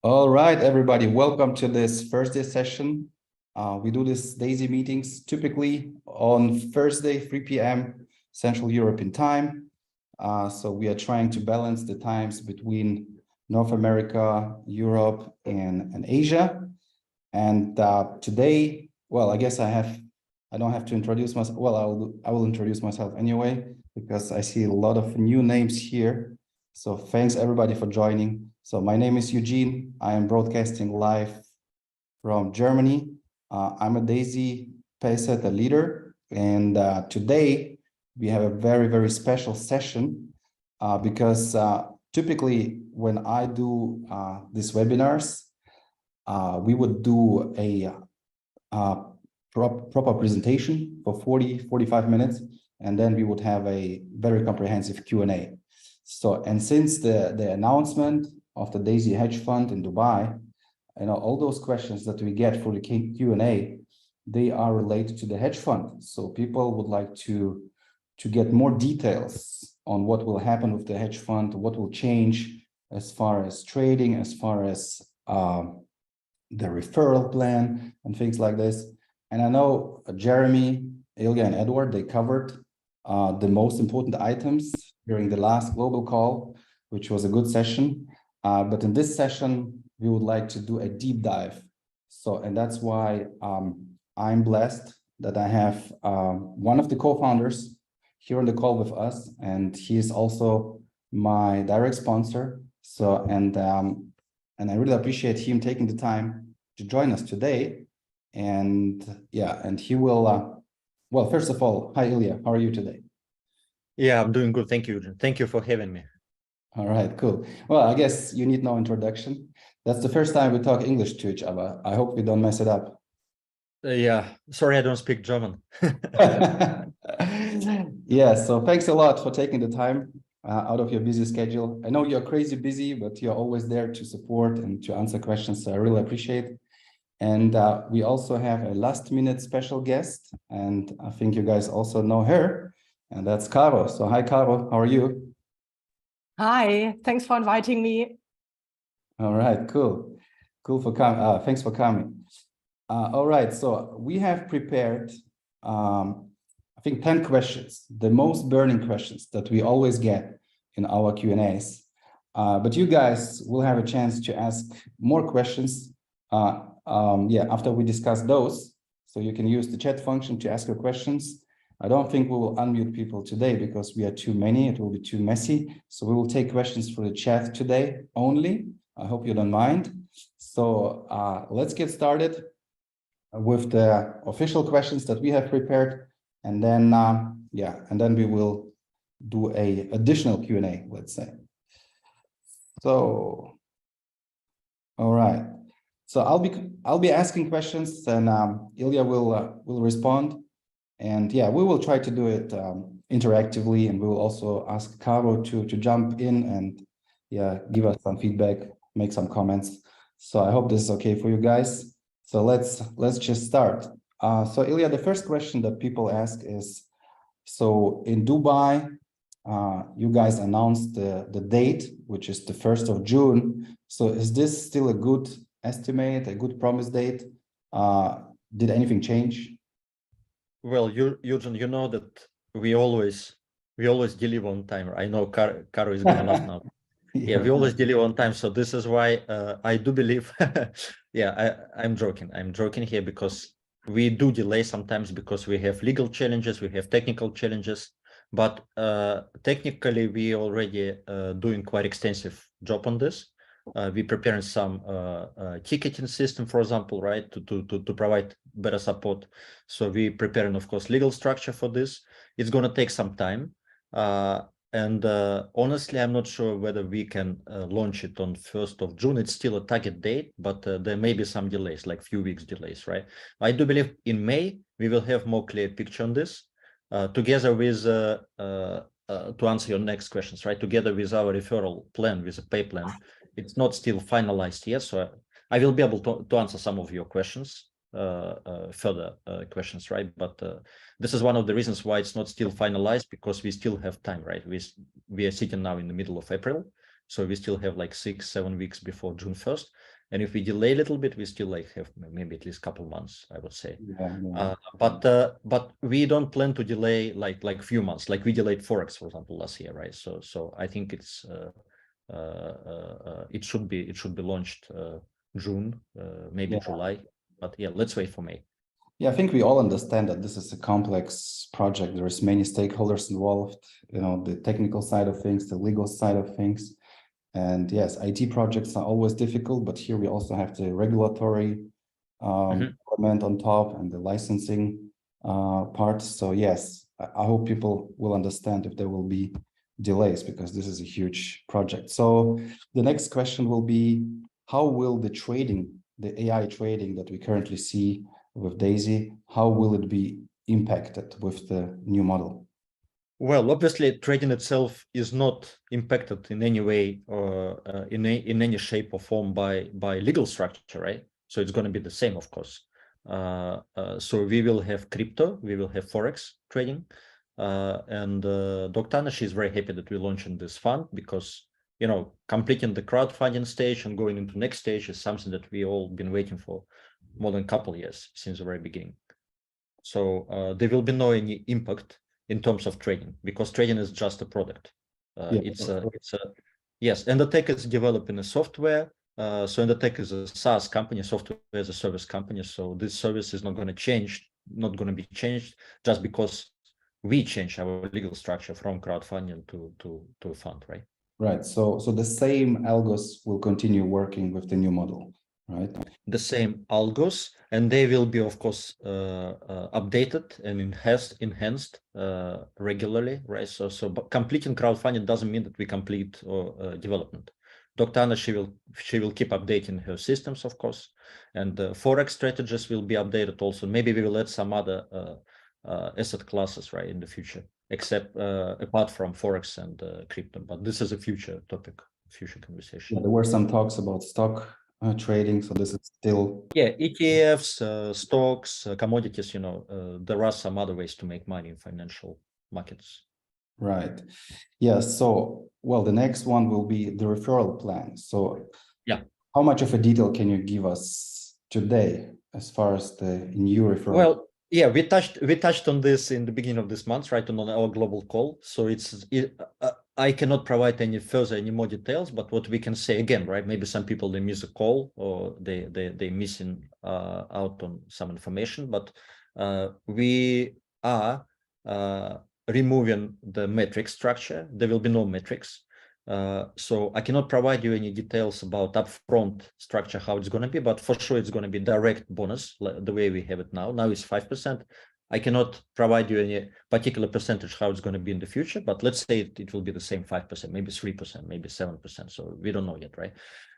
All right, everybody, welcome to this Thursday session. We do this DAISY meetings typically on Thursday, 3 p.m. Central European time. So we are trying to balance the times between North America, Europe, and Asia. And today, well, I guess I don't have to introduce myself. Well, I will introduce myself anyway, because I see a lot of new names here. So thanks everybody for joining. So my name is Eugene. I am broadcasting live from Germany. I'm a DAISY paysetter leader. And today we have a very, very special session because typically when I do these webinars, we would do a proper presentation for 45 minutes, and then we would have a very comprehensive Q&A. So, and since the announcement of the DAISY hedge fund in Dubai, all those questions that we get for the Q&A, they are related to the hedge fund. So people would like to get more details on what will happen with the hedge fund, what will change as far as trading, as far as the referral plan and things like this. And I know Jeremy, Ilya, and Edward, they covered the most important items during the last global call, which was a good session. But in this session, we would like to do a deep dive. So, and that's why I'm blessed that I have one of the co-founders here on the call with us, and he is also my direct sponsor. So, and I really appreciate him taking the time to join us today. And yeah, and he will, well, first of all, hi, Ilya, how are you today? Yeah, I'm doing good. Thank you. Thank you for having me. All right, cool. Well, I guess you need no introduction. That's the first time we talk English to each other. I hope we don't mess it up. Yeah, sorry, I don't speak German. Yeah, so thanks a lot for taking the time out of your busy schedule. I know you're crazy busy, but you're always there to support and to answer questions, so I really appreciate it. And we also have a last minute special guest, and I think you guys also know her, and that's Caro. So hi, Caro, how are you? Hi, thanks for inviting me. All right, cool. Cool for coming. Thanks for coming. All right, so we have prepared, I think 10 questions, the most burning questions that we always get in our Q&As. But you guys will have a chance to ask more questions after we discuss those. So you can use the chat function to ask your questions. I don't think we will unmute people today because we are too many. It will be too messy. So we will take questions for the chat today only. I hope you don't mind. So let's get started with the official questions that we have prepared. And then, and then we will do a additional Q&A, let's say. So, all right. So I'll be asking questions, and Ilya will respond. And yeah, we will try to do it interactively, and we will also ask Caro to jump in and give us some feedback, make some comments. So I hope this is okay for you guys. So let's just start. So Ilya, the first question that people ask is, so in Dubai, you guys announced the date, which is the 1st of June. So is this still a good estimate, a good promise date? Did anything change? Well, Eugene, you know that we always deliver on time. I know Caro is gonna laugh now. Yeah, we always deliver on time. So this is why I do believe, I'm joking. I'm joking here because we do delay sometimes because we have legal challenges, we have technical challenges, but technically we already doing quite extensive job on this. We preparing some ticketing system, for example, right, to provide better support. So we preparing, of course, legal structure for this. It's going to take some time. And honestly, I'm not sure whether we can launch it on 1st of June. It's still a target date, but there may be some delays, like few weeks delays, right? I do believe in May, we will have more clear picture on this, together with, to answer your next questions, right? Together with our referral plan, with a pay plan. It's not still finalized yet, so I will be able to answer some of your questions, further questions, right? But this is one of the reasons why it's not still finalized, because we still have time, right? We are sitting now in the middle of April, so we still have like 6-7 weeks before June 1st. And if we delay a little bit, we still like have maybe at least a couple months, I would say. Yeah. But we don't plan to delay like few months, like we delayed Forex, for example, last year, right? So I think it's it should be launched June, maybe July, but yeah, let's wait for May. Yeah, I think we all understand that this is a complex project. There's many stakeholders involved, the technical side of things, the legal side of things. And yes, IT projects are always difficult, but here we also have the regulatory element on top and the licensing part. So yes, I hope people will understand if there will be delays, because this is a huge project. So the next question will be, how will the AI trading that we currently see with Daisy, how will it be impacted with the new model? Well, obviously, trading itself is not impacted in any way or in any shape or form by legal structure, right? So it's going to be the same, of course. So we will have crypto, we will have Forex trading, and Dr. Anna, she's very happy that we're launching this fund, because completing the crowdfunding stage and going into next stage is something that we all been waiting for more than a couple of years since the very beginning. So there will be no any impact in terms of trading, because trading is just a product. Yes, Endotech is developing a software. So Endotech is a SaaS company, software as a service company. So this service is not going to change, not going to be changed just because we change our legal structure from crowdfunding to a fund, right? Right. So the same algos will continue working with the new model, right? The same algos, and they will be, of course, updated and enhanced regularly, right? So but completing crowdfunding doesn't mean that we complete development. Dr. Anna, she will keep updating her systems, of course, and Forex strategies will be updated also. Maybe we will add some other asset classes, right, in the future, except apart from Forex and crypto. But this is a future topic, future conversation. Yeah, there were some talks about stock trading, so this is still ETFs, stocks, commodities. There are some other ways to make money in financial markets. Right. Yeah. So, well, the next one will be the referral plan. So, yeah, how much of a detail can you give us today as far as the new referral? Well, yeah, we touched on this in the beginning of this month, right, on our global call. So I cannot provide any more details, but what we can say again, right? Maybe some people, they miss a call, or they missing out on some information, but we are removing the metric structure. There will be no metrics. So I cannot provide you any details about upfront structure, how it's going to be, but for sure it's going to be direct bonus, the way we have it now. Now it's 5%. I cannot provide you any particular percentage how it's going to be in the future, but let's say it will be the same 5%, maybe 3%, maybe 7%. So we don't know yet, right?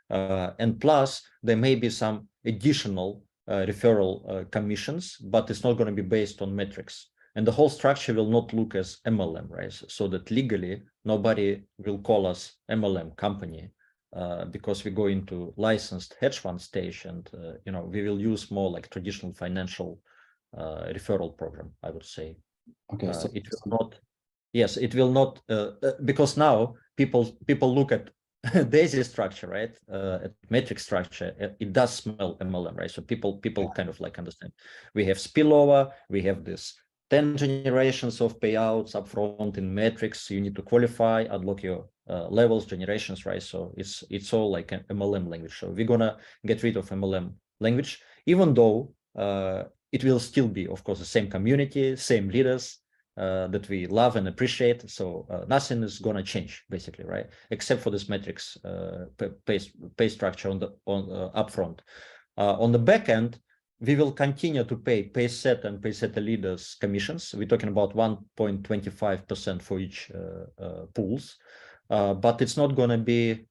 And plus, there may be some additional referral commissions, but it's not going to be based on metrics. And the whole structure will not look as MLM, right? So that legally, nobody will call us MLM company because we go into licensed hedge fund stage, and we will use more like traditional financial referral program, I would say. Okay, so it will not. Yes, it will not, because now people look at Daisy structure, right? At metric structure, it does smell MLM, right? So people kind of like understand. We have spillover, we have this 10 generations of payouts upfront in metrics. You need to qualify, unlock your levels, generations, right? So it's all like an MLM language. So we're gonna get rid of MLM language, even though it will still be, of course, the same community, same leaders that we love and appreciate. So nothing is gonna change basically, right? Except for this metrics pay structure on upfront. On the back end, we will continue to pay set and pay set leaders commissions. We're talking about 1.25% for each pools, but it's not going to be.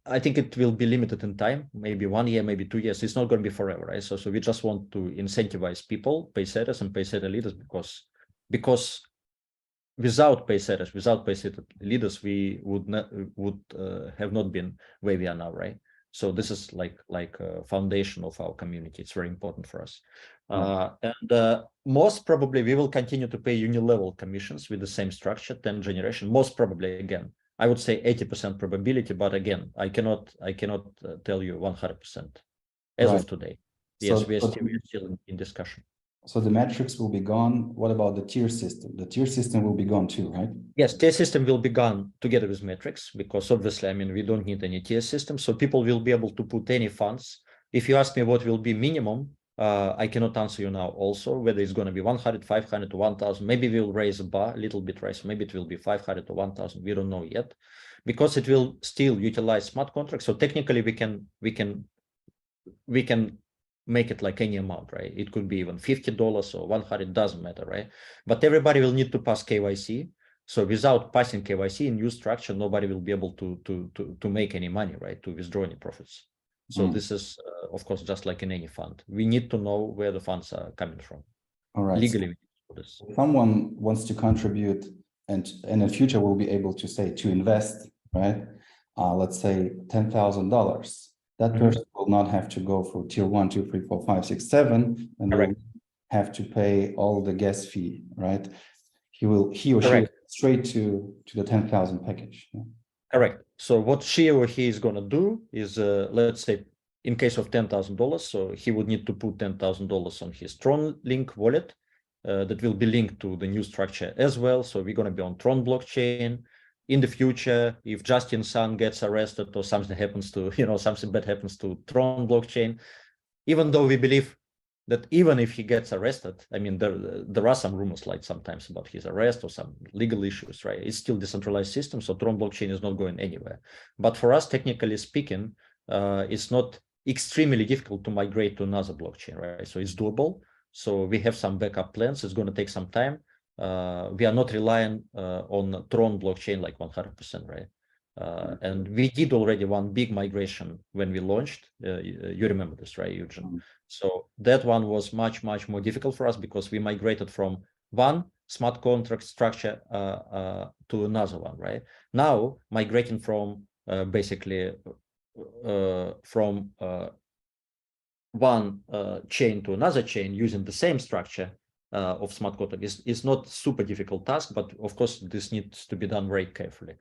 I think it will be limited in time, maybe 1 year, maybe 2 years. It's not going to be forever, right? So we just want to incentivize people, pay setters and pay setter leaders, because without pay setters, without pay setter leaders, we would have not been where we are now, right? So this is like a foundation of our community. It's very important for us. And most probably we will continue to pay unilevel commissions with the same structure, 10 generation. Most probably, again, I would say 80% probability, but again, I cannot tell you 100% as of today. Yes, we are still in discussion. So the metrics will be gone. What about the tier system? The tier system will be gone too, right? Yes, tier system will be gone together with metrics, because obviously, I mean, we don't need any tier system. So people will be able to put any funds. If you ask me what will be minimum, I cannot answer you now also, whether it's going to be 100, 500 to 1,000. Maybe we'll raise a bar a little bit, right? So maybe it will be 500 to 1,000. We don't know yet, because it will still utilize smart contracts. So technically we can make it like any amount, right? It could be even $50 or 100, doesn't matter, right? But everybody will need to pass KYC. So without passing KYC in new structure, nobody will be able to make any money, right? To withdraw any profits. So this is, of course, just like in any fund. We need to know where the funds are coming from. All right. Legally, so if someone wants to contribute and in the future will be able to say to invest, right? Let's say $10,000. That person will not have to go for tier 1, 2, 3, 4, 5, 6, 7, and will have to pay all the gas fee, right? He or she will straight to the 10,000 package. Yeah. Correct. So what she or he is going to do is, let's say, in case of $10,000, so he would need to put $10,000 on his Tron Link wallet that will be linked to the new structure as well. So we're going to be on Tron blockchain. In the future, if Justin Sun gets arrested or something happens to, something bad happens to Tron blockchain, even though we believe that even if he gets arrested, I mean, there are some rumors like sometimes about his arrest or some legal issues, right? It's still decentralized system, so Tron blockchain is not going anywhere. But for us, technically speaking, it's not extremely difficult to migrate to another blockchain, right? So it's doable. So we have some backup plans. It's going to take some time. We are not relying on Tron blockchain like 100%, right? And we did already one big migration when we launched. You remember this, right, Eugene? So that one was much more difficult for us because we migrated from one smart contract structure to another one, right? Now migrating from basically from one chain to another chain using the same structure of smart contract is not super difficult task, but of course this needs to be done very carefully,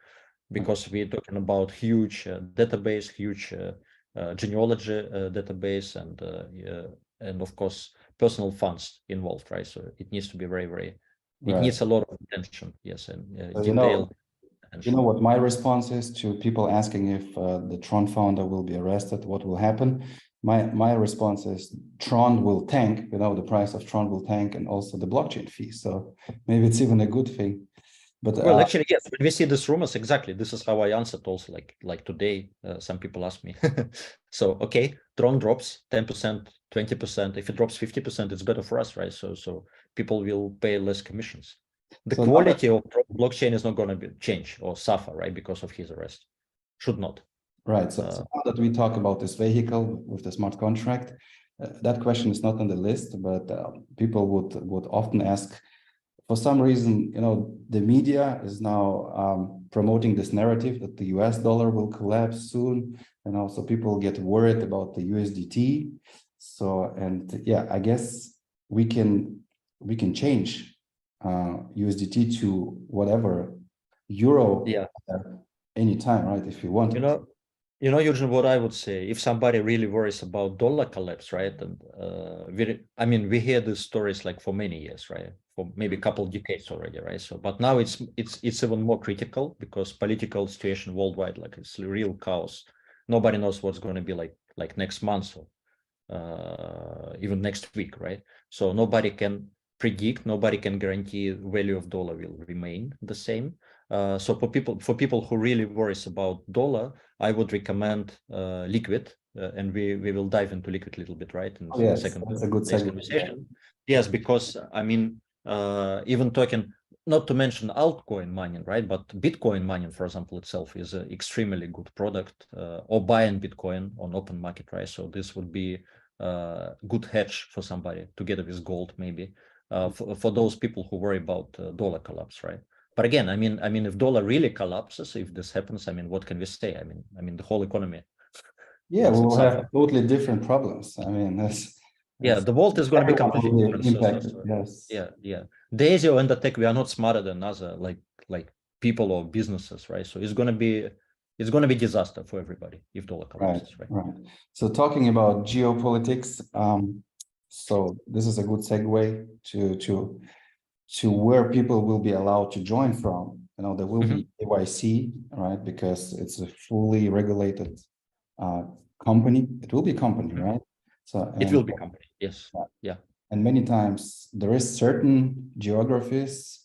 because we're talking about huge database, huge genealogy database, and of course personal funds involved, right? So it needs to be very it needs a lot of attention, yes, and detail. You know what my response is to people asking if the Tron founder will be arrested, what will happen? My response is Tron will tank, the price of Tron will tank, and also the blockchain fee. So maybe it's even a good thing. But well, actually, yes, when we see these rumors, exactly, this is how I answered also, like today, some people ask me. So, okay, Tron drops 10%, 20%. If it drops 50%, it's better for us, right? So people will pay less commissions. The quality of blockchain is not going to change or suffer, right, because of his arrest. Should not. Right. So now that we talk about this vehicle with the smart contract, that question is not on the list, but people would often ask, for some reason, the media is now promoting this narrative that the US dollar will collapse soon, and also people get worried about the USDT. So, and yeah, I guess we can change USDT to whatever euro anytime, right? If you want. Eugene, what I would say, if somebody really worries about dollar collapse, right? And we hear these stories like for many years, right? For maybe a couple of decades already, right? So, but now it's even more critical because political situation worldwide, like it's real chaos. Nobody knows what's going to be like next month or even next week, right? So nobody can predict, nobody can guarantee the value of dollar will remain the same. So for people who really worries about dollar, I would recommend liquid, and we will dive into liquid a little bit, right? In yes, second, that's a good conversation. Yes, because even talking, not to mention altcoin mining, right? But Bitcoin mining, for example, itself is an extremely good product, or buying Bitcoin on open market, right? So this would be a good hedge for somebody together with gold, maybe, for those people who worry about dollar collapse, right? But again, I mean, if dollar really collapses, if this happens, what can we say? I mean, the whole economy. Yeah, we will have totally different problems. The world is going to be completely different. Impacted. Yes. Yeah. Daisy or Endatech, we are not smarter than other like people or businesses, right? So it's going to be disaster for everybody if dollar collapses, right? Right. So talking about geopolitics, so this is a good segue to where people will be allowed to join from. There will be KYC, right? Because it's a fully regulated company. It will be a company, right? So It will be company, yes. Yeah. And many times there is certain geographies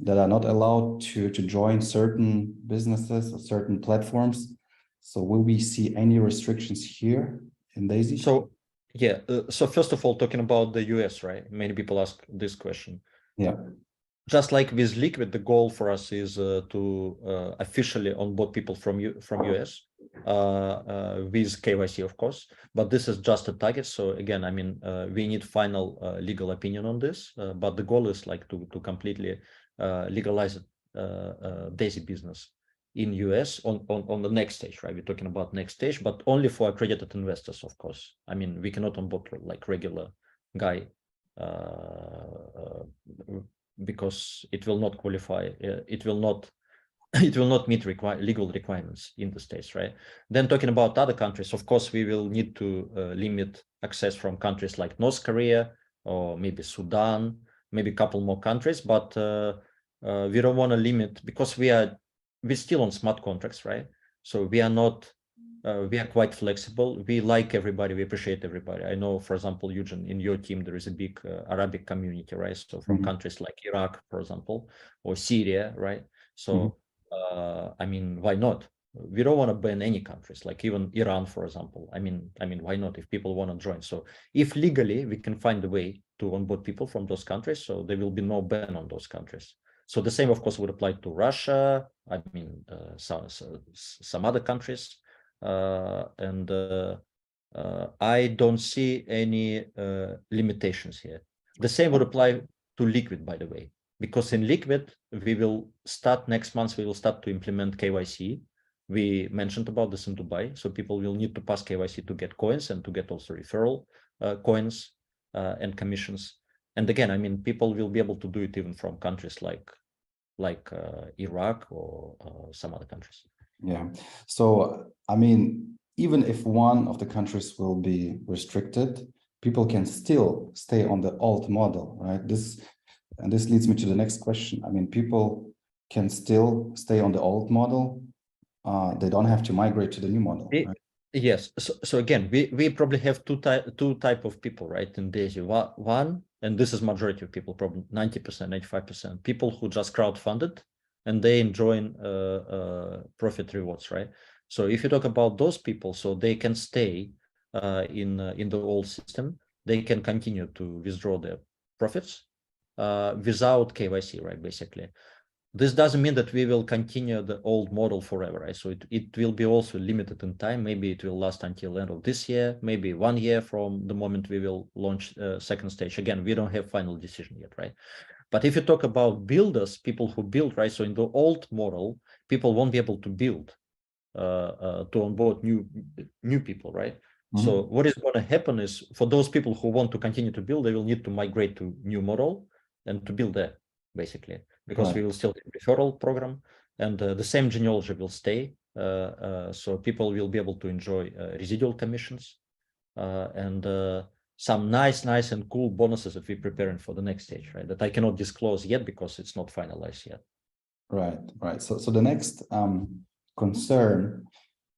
that are not allowed to join certain businesses or certain platforms. So will we see any restrictions here in DAISY? So yeah, so first of all, talking about the US, right? Many people ask this question. Yeah. Just like with Liquid, the goal for us is to officially onboard people from US with KYC, of course. But this is just a target. So again, I mean, we need final legal opinion on this. But the goal is like to completely legalize DAISY business in US on the next stage, right? We're talking about next stage, but only for accredited investors, of course. I mean, we cannot onboard like regular guy. Because it will not qualify, it will not meet legal requirements in the States, right? Then talking about other countries, of course, we will need to limit access from countries like North Korea or maybe Sudan, maybe a couple more countries, but we don't want to limit because we're still on smart contracts, right? So we are not. We are quite flexible. We like everybody. We appreciate everybody. I know, for example, Eugen, in your team, there is a big Arabic community, right? So from countries like Iraq, for example, or Syria, right? So, I mean, why not? We don't want to ban any countries, like even Iran, for example. I mean, why not if people want to join? So if legally we can find a way to onboard people from those countries, so there will be no ban on those countries. So the same, of course, would apply to Russia. I mean, some other countries. I don't see any limitations here. The same would apply to Liquid, by the way, because in Liquid, we will start next month, we will start to implement KYC. We mentioned about this in Dubai. So people will need to pass KYC to get coins and to get also referral coins and commissions. And again, I mean, people will be able to do it even from countries like Iraq or some other countries. Yeah. So, I mean, even if one of the countries will be restricted, people can still stay on the old model, right? This leads me to the next question. I mean, people can still stay on the old model. They don't have to migrate to the new model, right? Yes. So again, we probably have two type of people, right? In DAISY. One, and this is majority of people, probably 90%, 95%, people who just crowdfunded and they enjoying profit rewards, right? So if you talk about those people, so they can stay in the old system, they can continue to withdraw their profits without KYC, right? Basically, this doesn't mean that we will continue the old model forever, right? So it will be also limited in time. Maybe it will last until end of this year, maybe 1 year from the moment we will launch second stage. Again, we don't have final decision yet, right? But if you talk about builders, people who build, right? So in the old model, people won't be able to build to onboard new people, right? So what is going to happen is for those people who want to continue to build, they will need to migrate to new model and to build there, basically, because we will still have referral program and the same genealogy will stay. So people will be able to enjoy residual commissions and some nice and cool bonuses that we're preparing for the next stage, right? That I cannot disclose yet because it's not finalized yet. Right. So the next concern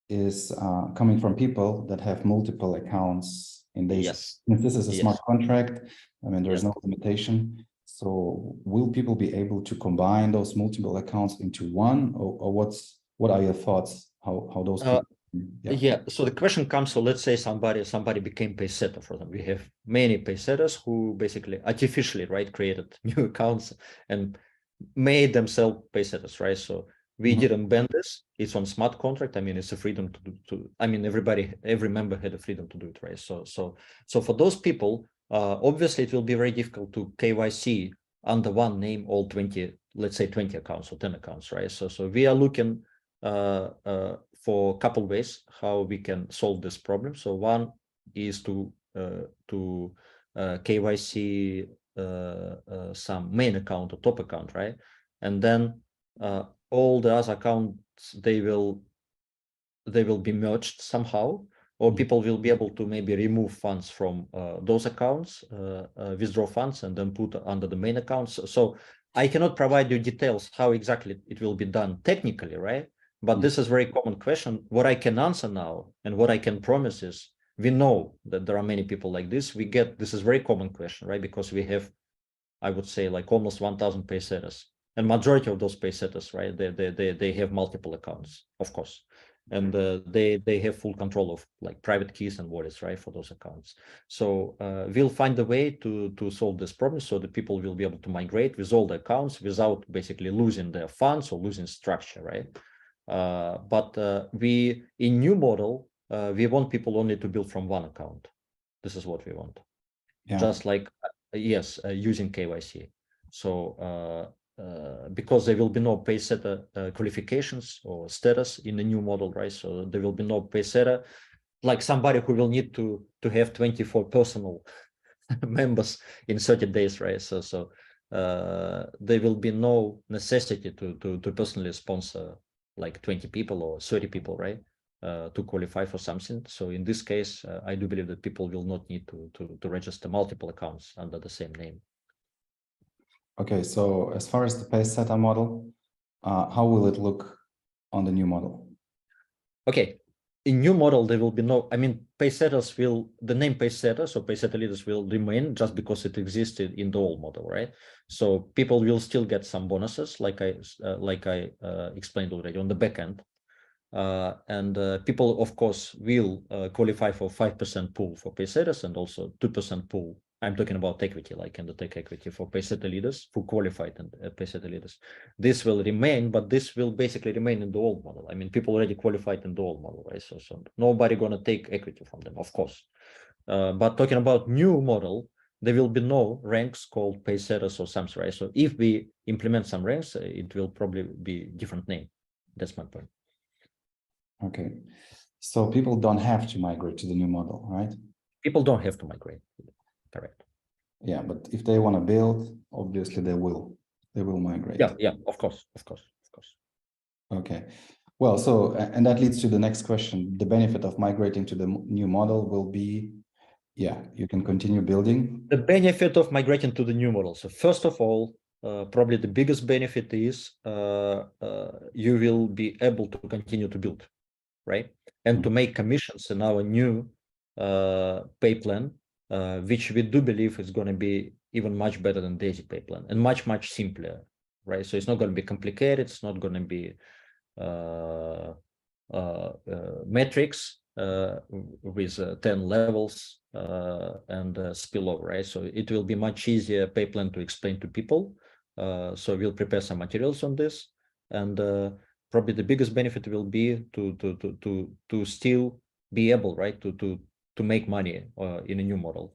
is coming from people that have multiple accounts in DAISY. Yes. If this is a smart contract, I mean, there's no limitation. So will people be able to combine those multiple accounts into one, or what are your thoughts? How those people? Yeah. So the question comes, so let's say somebody became pay setter for them. We have many pay setters who basically artificially, right, created new accounts and made themselves pay setters, right? So we didn't ban this. It's on smart contract. I mean, it's a freedom I mean, every member had a freedom to do it, right? So for those people, obviously it will be very difficult to KYC under one name all 20, let's say 20 accounts or 10 accounts, right? So we are looking for a couple ways how we can solve this problem. So one is to KYC some main account or top account, right? And then all the other accounts, they will be merged somehow, or people will be able to maybe remove funds from those accounts, withdraw funds, and then put under the main accounts. So I cannot provide you details how exactly it will be done technically, right? But this is a very common question. What I can answer now and what I can promise is, we know that there are many people like this. This is a very common question, right? Because we have, I would say, like almost 1,000 pay setters, and majority of those pay setters, right? They have multiple accounts, of course, and they have full control of like private keys and wallets, right, for those accounts. So we'll find a way to solve this problem so that people will be able to migrate with all the accounts without basically losing their funds or losing structure, right? But we, in new model, we want people only to build from one account. This is what we want. Yeah. Just like, yes, using KYC. So because there will be no pay setter qualifications or status in the new model, right? So there will be no pay setter, like somebody who will need to have 24 personal members in 30 days, right? So there will be no necessity to personally sponsor like 20 people or 30 people, right? To qualify for something. So in this case, I do believe that people will not need to register multiple accounts under the same name. Okay, so as far as the pay setter model, how will it look on the new model? Okay, in new model, there will be no, I mean, pay setters will, the name pay setters or pay setter leaders will remain just because it existed in the old model, right? So people will still get some bonuses, like I explained already on the back end. And people, of course, will qualify for 5% pool for pay setters and also 2% pool. I'm talking about equity, like in the tech equity for pay setter leaders who qualified and pay setter leaders. This will remain, but this will basically remain in the old model. I mean, people already qualified in the old model, right? So nobody gonna take equity from them, of course. But talking about new model, there will be no ranks called pay setters or something, right? So if we implement some ranks, it will probably be different name. That's my point. Okay, so people don't have to migrate to the new model, right? People don't have to migrate, correct? Yeah, but if they want to build, obviously they will migrate. Yeah, of course. Okay, well, so, and that leads to the next question. The benefit of migrating to the new model will be, yeah, you can continue building. The benefit of migrating to the new model. So first of all, probably the biggest benefit is you will be able to continue to build, right? And to make commissions in our new pay plan, which we do believe is going to be even much better than Daisy pay plan and much, much simpler, right? So it's not going to be complicated. It's not going to be metrics with 10 levels and spillover, right? So it will be much easier pay plan to explain to people. So we'll prepare some materials on this, and probably the biggest benefit will be to still be able, right, to make money in a new model.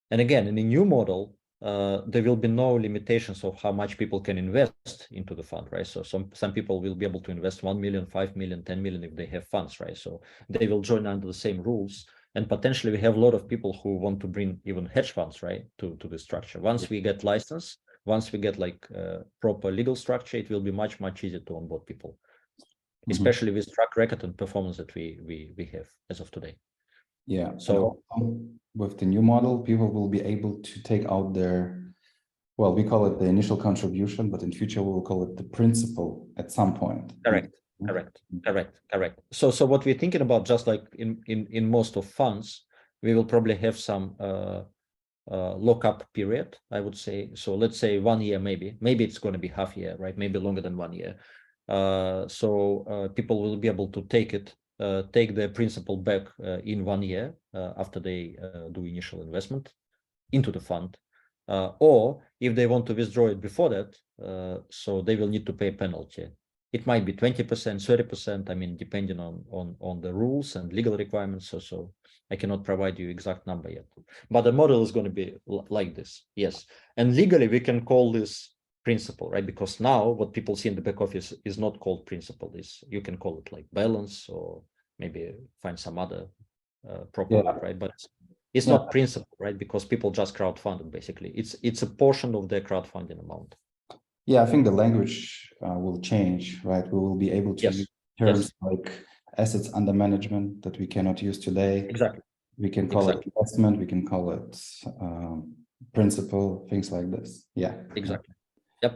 And again, in a new model, there will be no limitations of how much people can invest into the fund, right? So some people will be able to invest 1 million, 5 million, 10 million if they have funds, right? So they will join under the same rules. And potentially we have a lot of people who want to bring even hedge funds, right, to the structure. Once we get license, once we get like proper legal structure, it will be much, much easier to onboard people, especially with track record and performance that we have as of today. Yeah, so with the new model, people will be able to take out their, well, we call it the initial contribution, but in future we will call it the principal at some point. Correct. So what we're thinking about, just like in most of funds, we will probably have some lockup period, I would say. So let's say 1 year, maybe it's going to be half year, right? Maybe longer than 1 year. So people will be able to take their principal back in 1 year after they do initial investment into the fund. Or if they want to withdraw it before that, so they will need to pay a penalty. It might be 20%, 30%, I mean, depending on the rules and legal requirements. So I cannot provide you exact number yet. But the model is going to be like this, yes. And legally, we can call this principal, right? Because now what people see in the back office is not called principal. You can call it like balance, or maybe find some other proper word, right? But it's not principal, right? Because people just crowdfunded, basically. It's a portion of their crowdfunding amount. Yeah, I think the language will change, right? We will be able to Yes. use terms Yes. like assets under management that we cannot use today. Exactly. We can call it investment, we can call it principal, things like this. Yeah. Exactly. Yep.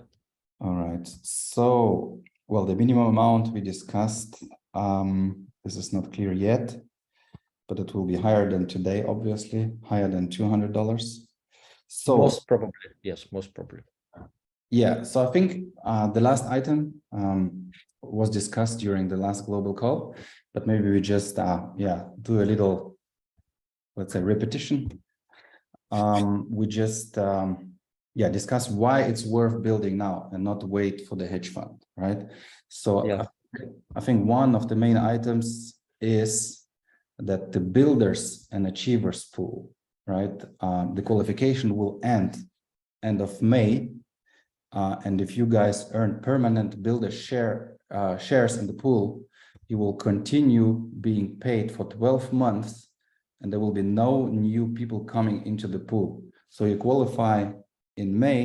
All right. So, well, the minimum amount we discussed, this is not clear yet, but it will be higher than today, obviously, higher than $200. So Most probably, yes, most probably. yeah, so I think the last item was discussed during the last global call, but maybe we just do a little, let's say, repetition. We just discuss why it's worth building now and not wait for the hedge fund, right? So Yeah. I think one of the main items is that the builders and achievers pool, right? The qualification will end of May. And if you guys earn permanent builder shares in the pool, you will continue being paid for 12 months and there will be no new people coming into the pool. So you qualify in May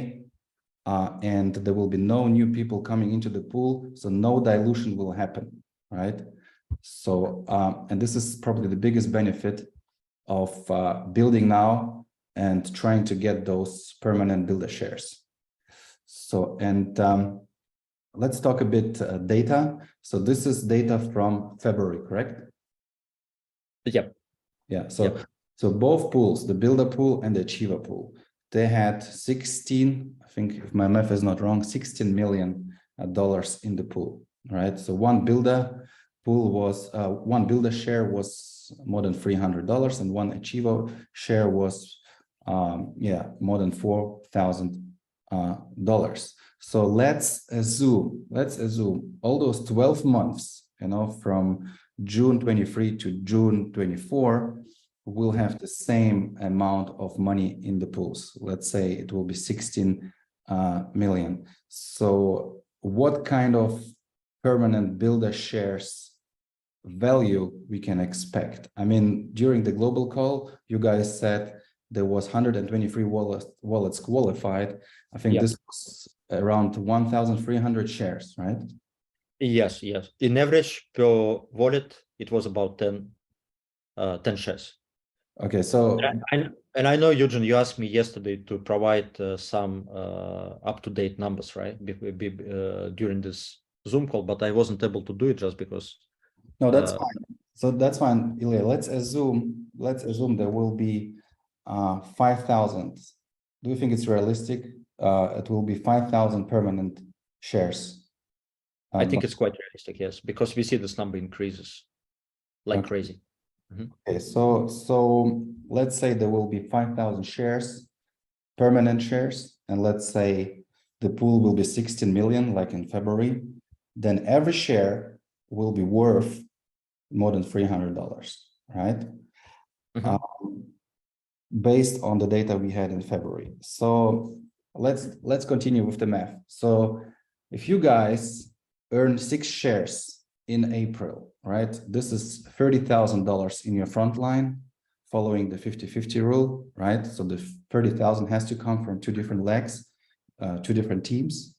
and there will be no new people coming into the pool. So no dilution will happen, right? So, and this is probably the biggest benefit of building now and trying to get those permanent builder shares. So, and let's talk a bit data. So this is data from February, correct? Yep. Yeah, so both pools, the builder pool and the achiever pool, they had 16, I think if my math is not wrong, $16 million in the pool, right? So one builder pool was, one builder share was more than $300 and one achiever share was, more than $4,000. So let's assume all those 12 months, from June 23 to June 24, will have the same amount of money in the pools. Let's say it will be 16 million. So what kind of permanent builder shares value we can expect? I mean, during the global call, you guys said there was 123 wallets qualified. I think this was around 1,300 shares, right? Yes. In average per wallet, it was about 10 shares. Okay, so and I know, Eugen, you asked me yesterday to provide some up-to-date numbers, right? During this Zoom call, but I wasn't able to do it just because. No, that's fine. So that's fine, Ilya. Let's assume there will be 5,000. Do you think it's realistic? It will be 5,000 permanent shares. I think it's quite realistic, yes, because we see this number increases like crazy. Okay, so let's say there will be 5,000 shares, permanent shares, and let's say the pool will be 16 million, like in February. Then every share will be worth more than $300, right? Based on the data we had in February. So let's continue with the math. So if you guys earn 6 shares in April, right? This is $30,000 in your front line following the 50-50 rule, right? So the 30,000 has to come from 2 different legs, 2 different teams.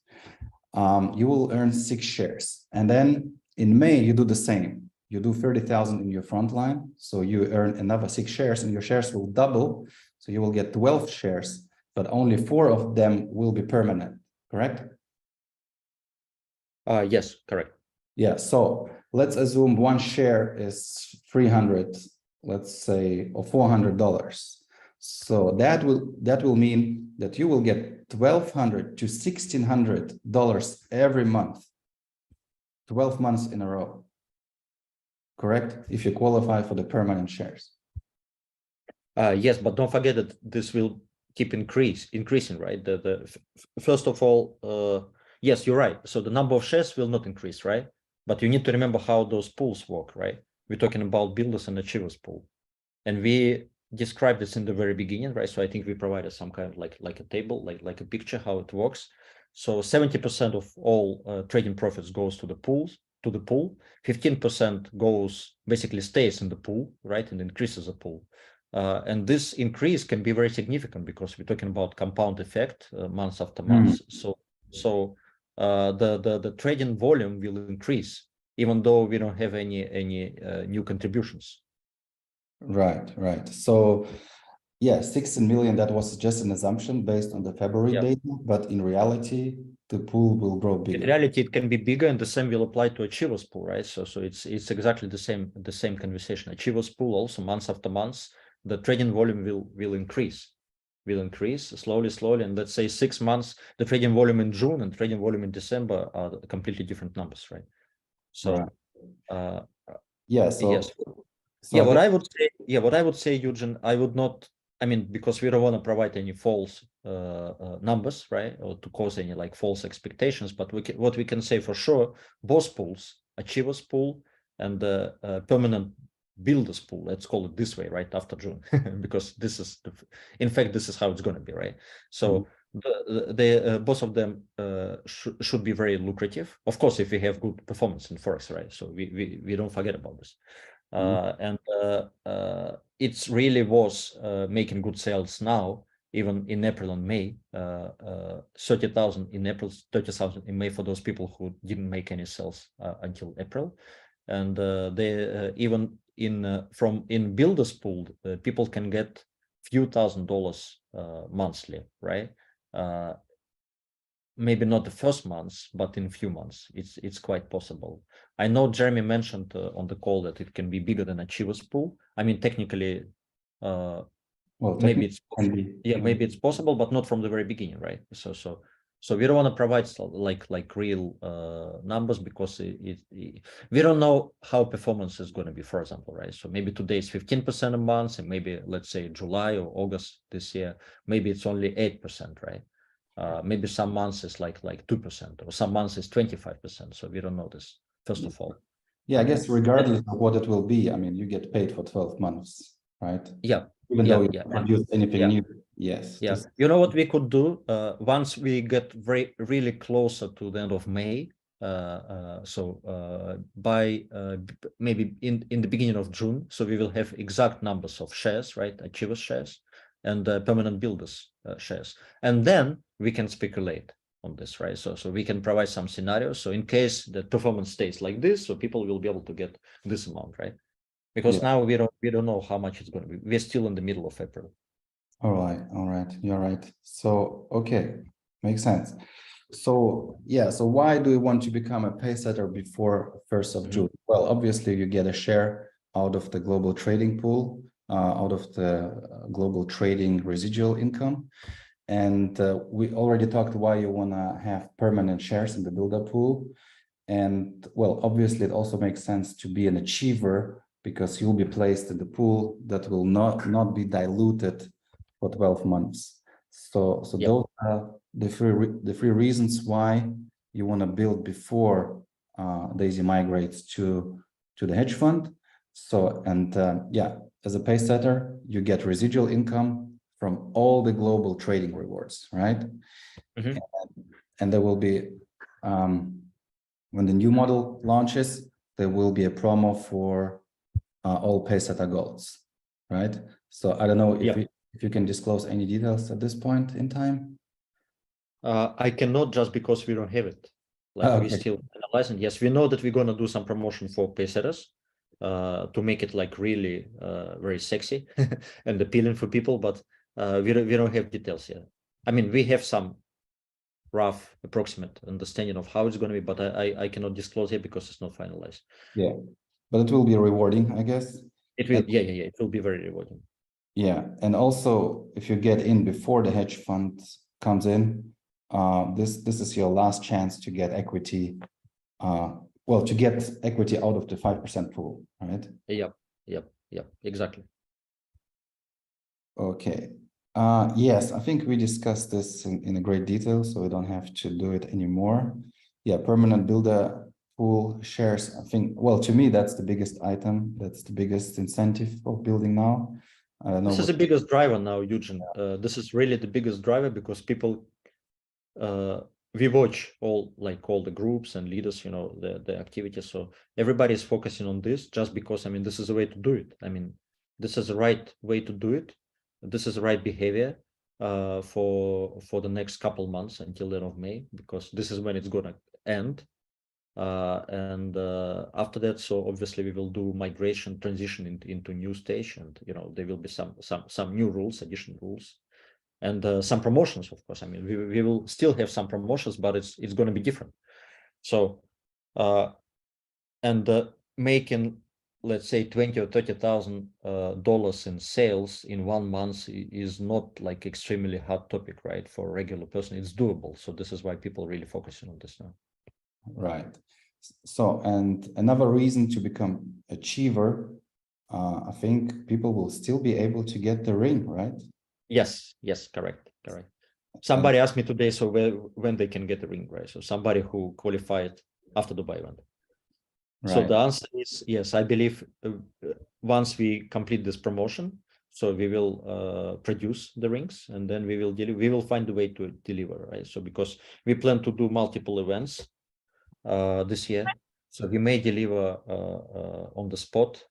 You will earn 6 shares. And then in May, you do the same. You do 30,000 in your front line. So you earn another 6 shares and your shares will double. So you will get 12 shares, but only 4 of them will be permanent, correct? Yes, correct. Yeah, so let's assume one share is 300, let's say, or $400. So that will mean that you will get $1,200 to $1,600 every month, 12 months in a row, correct? If you qualify for the permanent shares. Yes, but don't forget that this will keep increasing, right? First of all, yes, you're right. So the number of shares will not increase, right? But you need to remember how those pools work, right? We're talking about builders and achievers pool. And we described this in the very beginning, right? So I think we provided some kind of like a table, like a picture, how it works. So 70% of all trading profits goes to the pool. 15% goes, basically stays in the pool, right? And increases the pool. And this increase can be very significant because we're talking about compound effect month after month. So the trading volume will increase, even though we don't have any new contributions. Right. So, yeah, 16 million, that was just an assumption based on the February data, but in reality, the pool will grow bigger. In reality, it can be bigger, and the same will apply to Achievers pool, right? So it's exactly the same conversation. Achievers pool also, month after month, the trading volume will increase slowly, and let's say 6 months, the trading volume in June and trading volume in December are completely different numbers, right? So yes. What I would say, Eugene, I would not, I mean, because we don't want to provide any false numbers, right, or to cause any like false expectations, but what we can say for sure, both pools, Achievers pool and the permanent builders pool, let's call it this way, right, after June, because this is in fact, this is how it's going to be, right? So both of them should be very lucrative, of course, if we have good performance in Forex, right? So we don't forget about this. And it's really was making good sales now, even in April and May, 30,000 in April, 30,000 in May for those people who didn't make any sales until April. And they even in builders pool, people can get few $1,000s monthly, right? Maybe not the first months, but in few months, it's quite possible. I know Jeremy mentioned on the call that it can be bigger than Achievers pool. I mean, technically, maybe it's maybe it's possible, but not from the very beginning, right? So we don't want to provide like real numbers, because we don't know how performance is going to be, for example, right? So maybe today is 15% a month, and maybe let's say July or August this year, maybe it's only 8%, right? Maybe some months is like 2%, or some months is 25%. So we don't know this, first of all. Yeah, I guess regardless of what it will be, I mean, you get paid for 12 months, right? Yeah. Even though you produce anything new. Yes. Yeah. You know what we could do once we get really closer to the end of May. By maybe in the beginning of June, so we will have exact numbers of shares, right? Achievers shares and permanent builders shares, and then we can speculate on this, right? So we can provide some scenarios. So in case the performance stays like this, so people will be able to get this amount, right? Because now we don't know how much it's going to be. We're still in the middle of April. All right. You're right. So, okay, makes sense. So, yeah, so why do you want to become a pay setter before 1st of June? Well, obviously you get a share out of the global trading pool, out of the global trading residual income. And we already talked why you want to have permanent shares in the builder pool. And well, obviously it also makes sense to be an achiever, because you'll be placed in the pool that will not be diluted for 12 months. So those are the three reasons why you want to build before Daisy migrates to the hedge fund. So, and as a pay setter, you get residual income from all the global trading rewards, right? And there will be, when the new model launches, there will be a promo for all pay setter golds, right? So I don't know if you can disclose any details at this point in time. I cannot, just because we don't have it. Like we still analyzing. Yes, we know that we're gonna do some promotion for pay setters to make it like really very sexy and appealing for people, but we don't have details yet. I mean, we have some rough approximate understanding of how it's going to be, but I cannot disclose it because it's not finalized. Yeah, but it will be rewarding, I guess. It will, it will be very rewarding. Yeah, and also if you get in before the hedge fund comes in, this is your last chance to get equity. Well, to get equity out of the 5% pool, right? Yep, exactly. Okay. Yes, I think we discussed this in a great detail, so we don't have to do it anymore. Yeah, permanent builder pool shares, I think, well, to me, that's the biggest item. That's the biggest incentive of building now. I don't know. This is the biggest driver now, Eugene. This is really the biggest driver, because people, we watch all the groups and leaders, you know, the activities. So everybody is focusing on this just because, I mean, this is the way to do it. I mean, this is the right way to do it. This is the right behavior. for the next couple months until the end of May, because this is when it's gonna end. And after that, so obviously we will do migration transition into new stage, and there will be some new rules, additional rules, and some promotions, of course. I mean, we will still have some promotions, but it's going to be different. So making, let's say, $20,000 or $30,000 in sales in 1 month is not like extremely hard topic, right? For a regular person, it's doable. So this is why people really focusing on this now. Right. So, and another reason to become achiever, I think people will still be able to get the ring, right? Yes, correct. Somebody asked me today, so when they can get the ring, right? So somebody who qualified after Dubai event. Right. So the answer is yes. I believe once we complete this promotion, so we will produce the rings, and then we will find a way to deliver, right? So because we plan to do multiple events this year, so we may deliver on the spot,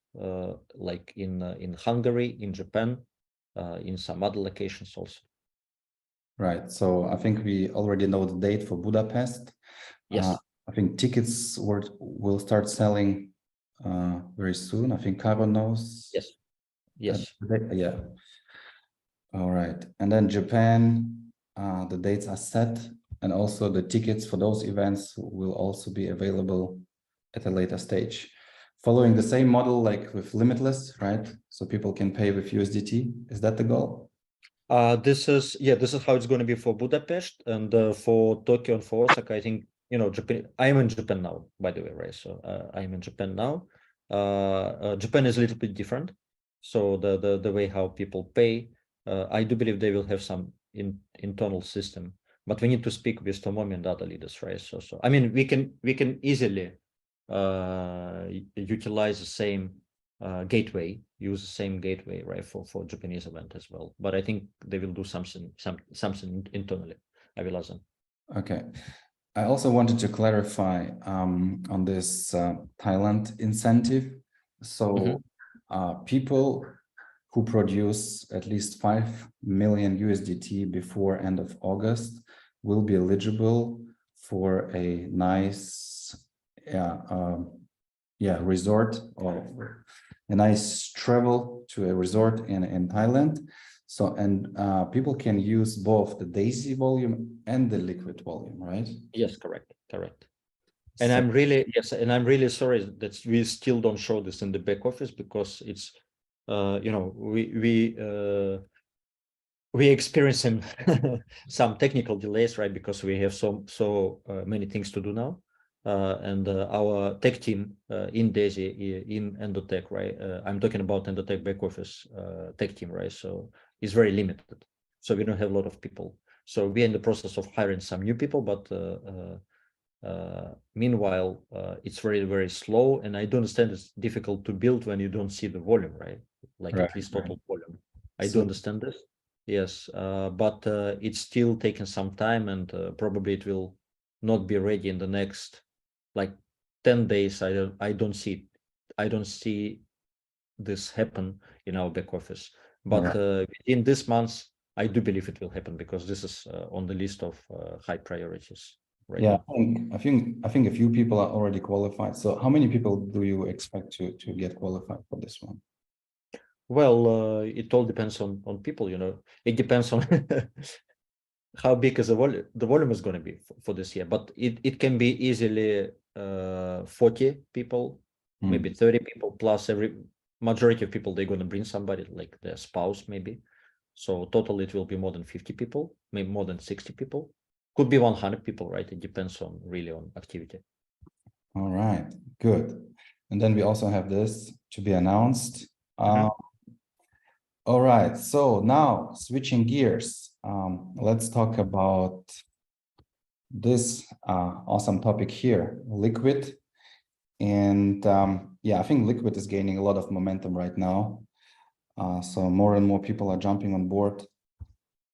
like in Hungary, in Japan, in some other locations also. Right. So I think we already know the date for Budapest. Yes. I think tickets will start selling very soon. I think Caro knows. Yes. Yeah. All right. And then Japan, the dates are set, and also the tickets for those events will also be available at a later stage, following the same model like with Limitless, right? So people can pay with USDT. Is that the goal? This is how it's going to be for Budapest, and for Tokyo and for Osaka. I think Japan. I am in Japan now, by the way, right? So I am in Japan now. Japan is a little bit different. So the way how people pay, I do believe they will have some internal system, but we need to speak with Tomomi and other leaders, right? So I mean, we can easily utilize the same gateway, use the same gateway, right, for Japanese event as well. But I think they will do something internally. I will ask them. Okay. I also wanted to clarify on this Thailand incentive. So people who produce at least 5 million USDT before end of August will be eligible for a nice resort, or a nice travel to a resort in Thailand. So, and people can use both the Daisy volume and the liquid volume, right? Yes, correct. And I'm really sorry that we still don't show this in the back office, because it's we experiencing some technical delays, right? Because we have so many things to do now. And our tech team in Daisy, in Endotech, right? I'm talking about Endotech back office tech team, right? So it's very limited. So we don't have a lot of people. So we're in the process of hiring some new people, but meanwhile, it's very, very slow. And I do understand it's difficult to build when you don't see the volume, right? Like at least total volume. I do understand this. Yes, but it's still taking some time, and probably it will not be ready in the next like 10 days. I don't see this happen in our back office, but in this month I do believe it will happen, because this is on the list of high priorities right now. I think a few people are already qualified. So how many people do you expect to get qualified for this one? Well, it all depends on people, it depends on how big is the volume is going to be for this year, but it can be easily 40 people, maybe 30 people, plus every majority of people, they're going to bring somebody like their spouse maybe. So total it will be more than 50 people, maybe more than 60 people, could be 100 people, right? It depends on activity. All right, good. And then we also have this to be announced. All right, so now switching gears, let's talk about this awesome topic here, Liquid. And I think Liquid is gaining a lot of momentum right now. So more and more people are jumping on board.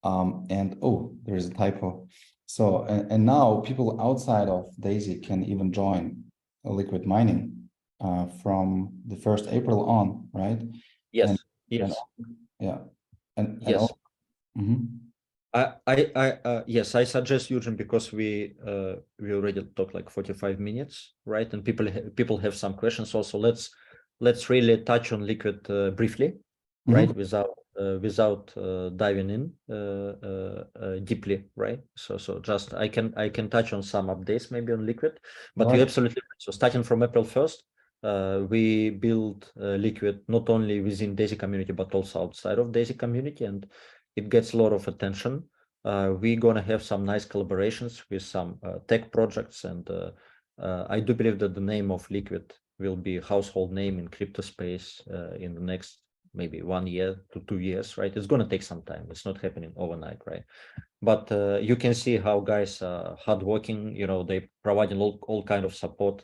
And there is a typo. So, and now people outside of Daisy can even join Liquid mining from the 1st April on, right? Yes. And, yes. And, yeah. And yes. Yes, I suggest Eugene, because we already talked like 45 minutes, right? And people have some questions also. Let's really touch on liquid briefly, right? Without diving in deeply, right? So just I can touch on some updates maybe on liquid, but Right. you absolutely right. So starting from April 1st, we build liquid not only within DAISY community but also outside of DAISY community, and it gets a lot of attention. We're gonna have some nice collaborations with some tech projects, and I do believe that the name of Liquid will be a household name in crypto space in the next maybe 1 year to 2 years, right? It's gonna take some time. It's not happening overnight, right? But you can see how guys are hardworking. You know, they providing all kind of support.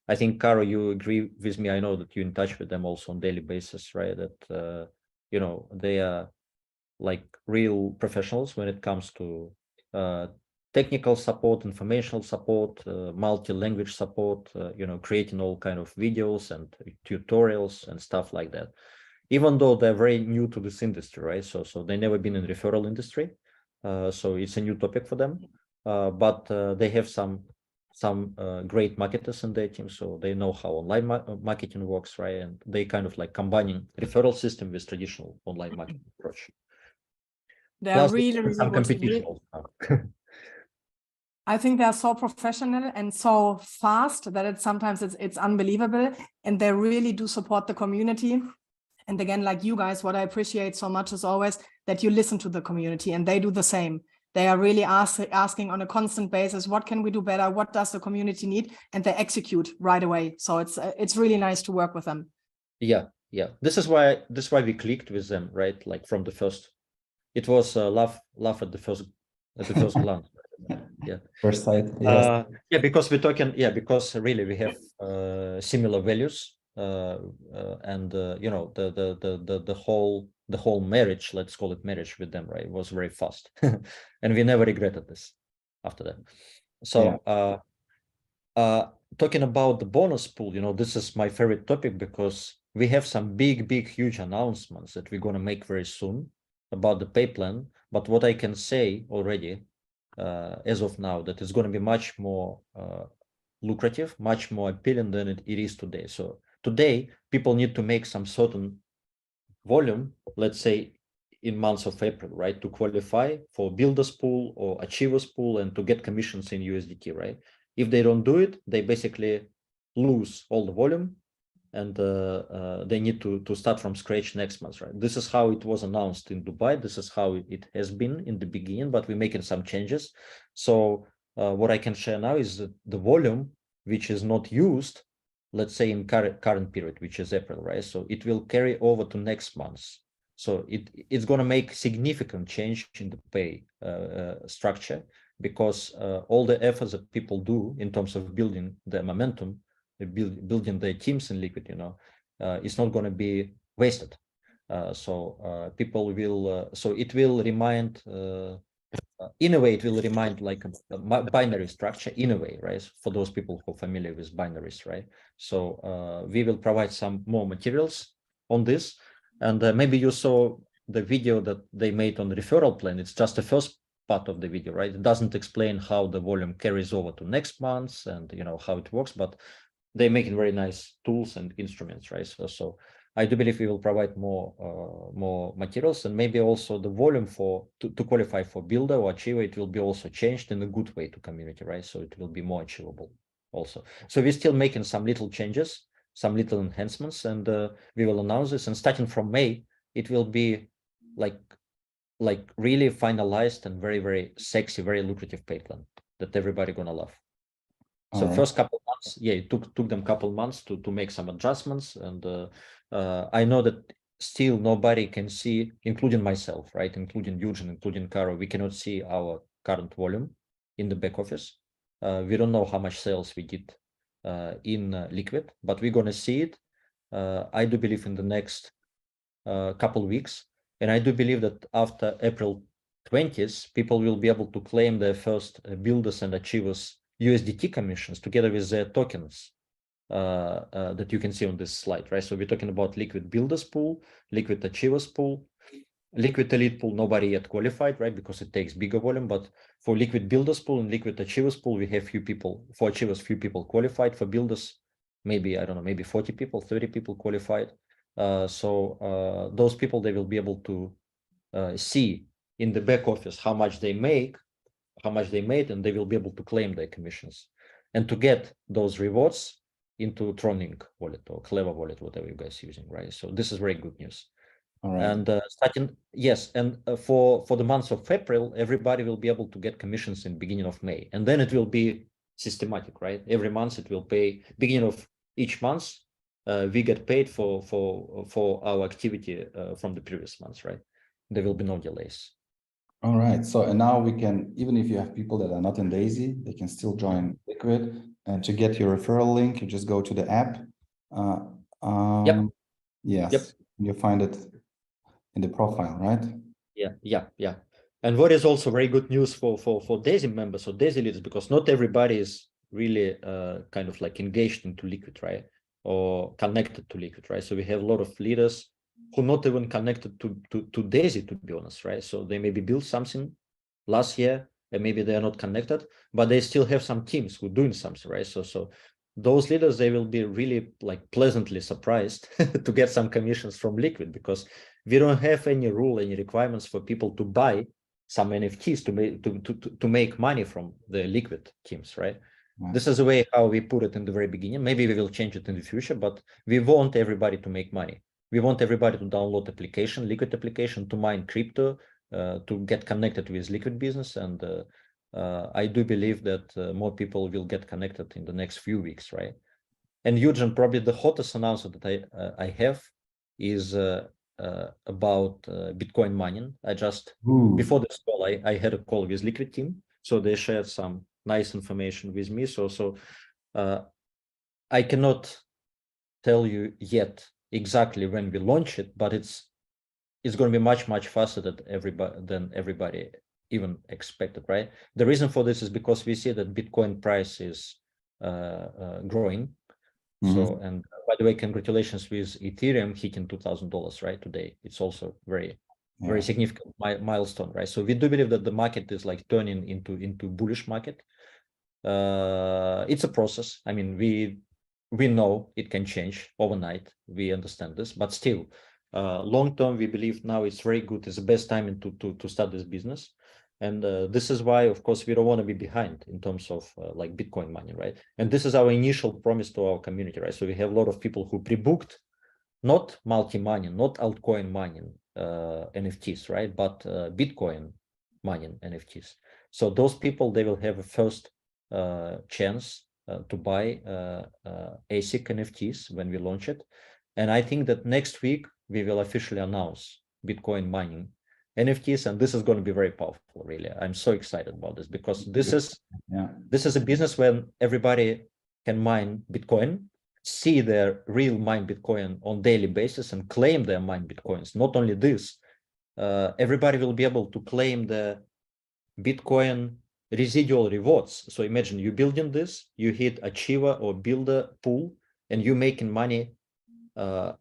I think, Caro, you agree with me. I know that you're in touch with them also on daily basis, right? That you know, they are like real professionals when it comes to technical support, informational support, multi-language support, you know, creating all kind of videos and tutorials and stuff like that. Even though they're very new to this industry, right? So they never been in referral industry, so it's a new topic for them. But they have some great marketers in their team, so they know how online marketing works, right? And they kind of like combining referral system with traditional online marketing approach. They're Plus, really some good. competition also. I think they're so professional and so fast that it's unbelievable, and they really do support the community. And again, like you guys, what I appreciate so much is always that you listen to the community, and they do the same. They are really asking on a constant basis, what can we do better? What does the community need? And they execute right away. So it's really nice to work with them. Yeah. This is why we clicked with them, right? Like from the first, it was love at the first glance. Yeah. First sight. Yes. Yeah, because we're talking. Yeah, because really we have similar values, and you know, the whole marriage, let's call it marriage with them, right, was very fast, and we never regretted this after that. So talking about the bonus pool, you know, this is my favorite topic because we have some big, huge announcements that we're gonna make very soon about the pay plan. But what I can say already, as of now, that is going to be much more lucrative, much more appealing than it is today. So today, people need to make some certain volume, let's say in months of April, right, to qualify for builders pool or achievers pool and to get commissions in USDT, right? If they don't do it, they basically lose all the volume, and they need to start from scratch next month, right? This is how it was announced in Dubai. This is how it has been in the beginning, but we're making some changes. So what I can share now is that the volume which is not used, let's say in current period, which is April, right? So it will carry over to next month. So it's going to make significant change in the pay structure, because all the efforts that people do in terms of building the momentum, building their teams in Liquid, you know, it's not going to be wasted. So people will, so it will remind, in a way, it will remind like a binary structure in a way, right? For those people who are familiar with binaries, right? So we will provide some more materials on this. And maybe you saw the video that they made on the referral plan. It's just the first part of the video, right? It doesn't explain how the volume carries over to next month and, you know, how it works, but they're making very nice tools and instruments, right? So I do believe we will provide more materials, and maybe also the volume to qualify for builder or achiever, it will be also changed in a good way to community, right? So it will be more achievable also. So we're still making some little changes, some little enhancements, and we will announce this. And starting from May, it will be like really finalized and very sexy, very lucrative pay plan that everybody gonna love. So first couple months, yeah, it took them a couple months to make some adjustments, and I know that still nobody can see, including myself, right, including Eugene, including Caro, we cannot see our current volume in the back office. We don't know how much sales we did in Liquid, but we're gonna see it. I do believe in the next couple weeks, and I do believe that after April 20th, people will be able to claim their first builders and achievers USDT commissions together with their tokens that you can see on this slide, right? So we're talking about Liquid Builders Pool, Liquid Achievers Pool, Liquid elite pool, nobody yet qualified, right? Because it takes bigger volume. But for liquid builders pool and liquid achievers pool, we have few people. For achievers, few people qualified. For builders, maybe, I don't know, maybe 40 people, 30 people qualified. So those people, they will be able to see in the back office how much they make, how much they made, and they will be able to claim their commissions and to get those rewards into Troning wallet or Clever wallet, whatever you guys using, right? So this is very good news. All right. And starting, yes, and for the month of April, everybody will be able to get commissions in beginning of May, and then it will be systematic, right? Every month it will pay. Beginning of each month, we get paid for our activity from the previous months, right? There will be no delays. All right. So, and now we can, even if you have people that are not in Daisy, they can still join Liquid. And to get your referral link, you just go to the app. Yep. Yes. Yep. You find it in the profile, right? Yeah. And what is also very good news for Daisy members or Daisy leaders, because not everybody is really kind of like engaged into Liquid, right? Or connected to Liquid, right? So we have a lot of leaders who not even connected to Daisy, to be honest, right? So they maybe built something last year and maybe they are not connected, but they still have some teams who are doing something, right? So those leaders, they will be really like pleasantly surprised to get some commissions from Liquid, because we don't have any rule, any requirements for people to buy some NFTs to make money from the Liquid teams, right? Right. This is the way how we put it in the very beginning. Maybe we will change it in the future, but we want everybody to make money. We want everybody to download application, Liquid application, to mine crypto, to get connected with Liquid business. And I do believe that more people will get connected in the next few weeks, right? And Eugen, probably the hottest announcement that I have is about Bitcoin mining. I just, before this call, I had a call with Liquid team. So they shared some nice information with me. So I cannot tell you yet exactly when we launch it, but it's going to be much faster than everybody even expected, right? The reason for this is because we see that Bitcoin price is growing. So, and by the way, congratulations with Ethereum hitting $2,000, right? Today, it's also very significant milestone, right? So we do believe that the market is like turning into bullish market. It's a process. I mean, we know it can change overnight. We understand this, but still, long term, we believe now it's very good. It's the best time to start this business. And this is why, of course, we don't want to be behind in terms of like Bitcoin mining, right? And this is our initial promise to our community, right? So we have a lot of people who pre-booked, not multi-mining, not altcoin mining NFTs, right? But Bitcoin mining NFTs. So those people, they will have a first chance to buy ASIC NFTs when we launch it. And I think that next week, we will officially announce Bitcoin mining NFTs, and this is going to be very powerful, really. I'm so excited about this, because this is a business when everybody can mine Bitcoin, see their real mine Bitcoin on daily basis and claim their mine Bitcoins. Not only this, everybody will be able to claim the Bitcoin residual rewards. So imagine you building this, you hit achiever or builder pool, and you making money on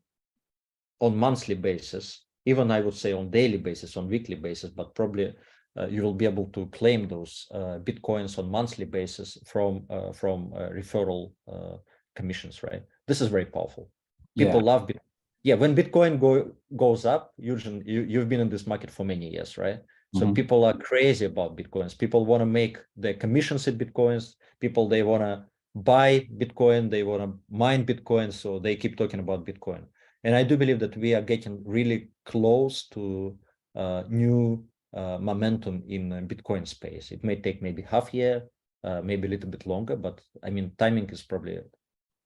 monthly basis, even I would say on daily basis, on weekly basis, but probably you will be able to claim those Bitcoins on monthly basis from referral commissions, right? This is very powerful. People love Bitcoin. Yeah, when Bitcoin goes up, Eugen, you've been in this market for many years, right? So people are crazy about Bitcoins. People want to make their commissions in Bitcoins. People, they want to buy Bitcoin. They want to mine Bitcoin. So they keep talking about Bitcoin. And I do believe that we are getting really close to new momentum in Bitcoin space. It may take maybe half year, maybe a little bit longer, but I mean, timing is probably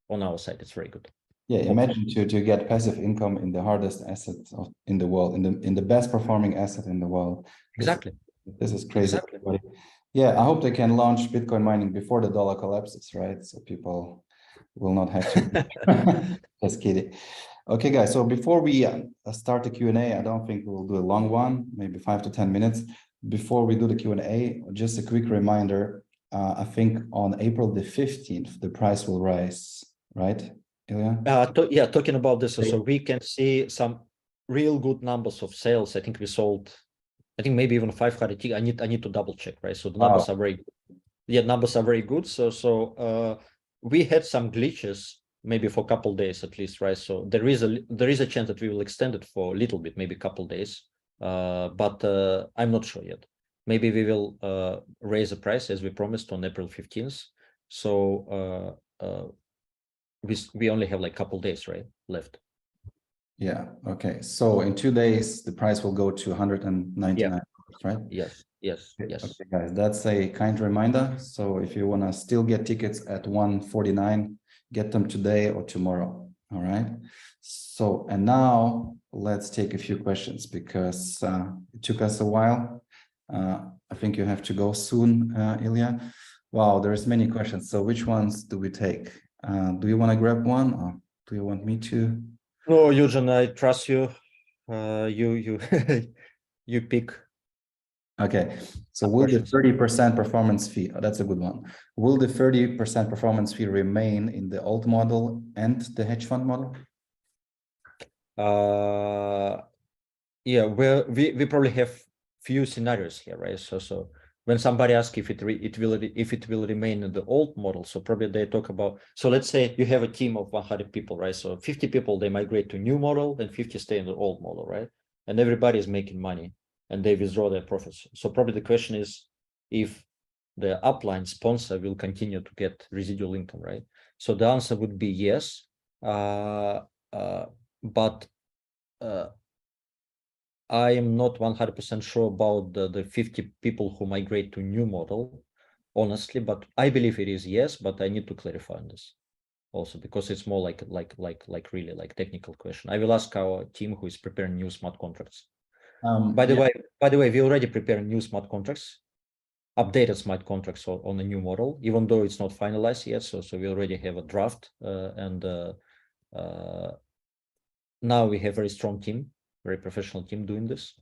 on our side. It's very good. Yeah, imagine to get passive income in the hardest asset in the world, in the best performing asset in the world. Exactly. This is crazy. Exactly. Yeah, I hope they can launch Bitcoin mining before the dollar collapses, right? So people will not have to. Just kidding. Okay, guys. So before we start the Q&A, I don't think we'll do a long one, maybe 5 to 10 minutes. Before we do the Q&A, just a quick reminder. I think on April the 15th, the price will rise, right? Ilya? Yeah, talking about this, so we can see some real good numbers of sales. I think we sold, I think maybe even 500 tickets. I need to double check, right? So the numbers are very, numbers are very good. So we had some glitches, maybe for a couple days at least, right? So there is a chance that we will extend it for a little bit, maybe a couple days, but I'm not sure yet. Maybe we will raise the price as we promised on April 15th. So we only have like a couple days, right, left. Yeah. Okay. So in 2 days, the price will go to 199, right? Yes. Okay, guys, that's a kind reminder. So if you want to still get tickets at 149, get them today or tomorrow. All right. So, and now let's take a few questions because it took us a while. I think you have to go soon, Ilya. Wow, there's many questions. So which ones do we take? Do you want to grab one or do you want me to? No, Eugen, I trust you. You you pick. Okay, so will the 30% performance fee, that's a good one. Will the 30% performance fee remain in the old model and the hedge fund model? Yeah, well, we probably have few scenarios here, right? So when somebody asks if it will remain in the old model, so probably they talk about, so let's say you have a team of 100 people, right? So 50 people, they migrate to new model and 50 stay in the old model, right? And everybody is making money and they withdraw their profits. So probably the question is if the upline sponsor will continue to get residual income, right? So the answer would be yes, but I am not 100% sure about the 50 people who migrate to new model, honestly, but I believe it is yes, but I need to clarify on this also because it's more like really like technical question. I will ask our team who is preparing new smart contracts. By the way, we already prepared new smart contracts, updated smart contracts on the new model, even though it's not finalized yet. So we already have a draft, and now we have a very strong team, very professional team doing this.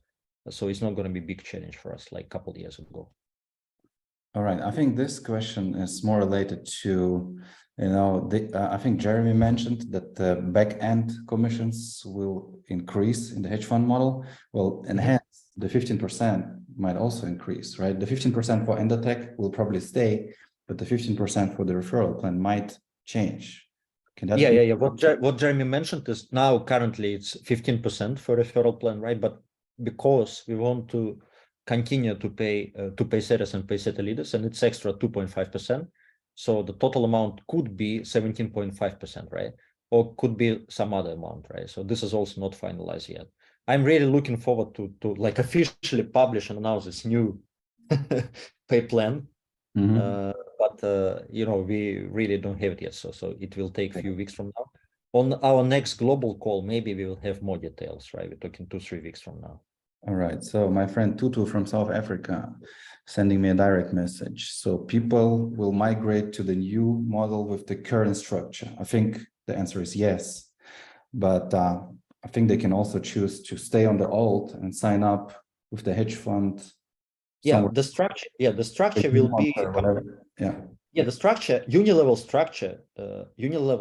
So it's not going to be a big challenge for us like a couple of years ago. All right, I think this question is more related to, I think Jeremy mentioned that the back-end commissions will increase in the hedge fund model. Well, and hence the 15% might also increase, right? The 15% for Endotech will probably stay, but the 15% for the referral plan might change. Can that be? Yeah. What Jeremy mentioned is now currently it's 15% for referral plan, right? But because we want to continue to pay setters and pay setter leaders, and it's extra 2.5%. So the total amount could be 17.5%, right? Or could be some other amount, right? So this is also not finalized yet. I'm really looking forward to like officially publish and announce this new pay plan. But we really don't have it yet, so it will take a few weeks from now. On our next global call, maybe we will have more details, right? We're talking 2-3 weeks from now. All right, so my friend Tutu from South Africa sending me a direct message. So people will migrate to the new model with the current structure. I think the answer is yes, but I think they can also choose to stay on the old and sign up with the hedge fund. Yeah, the structure will be the structure, unilevel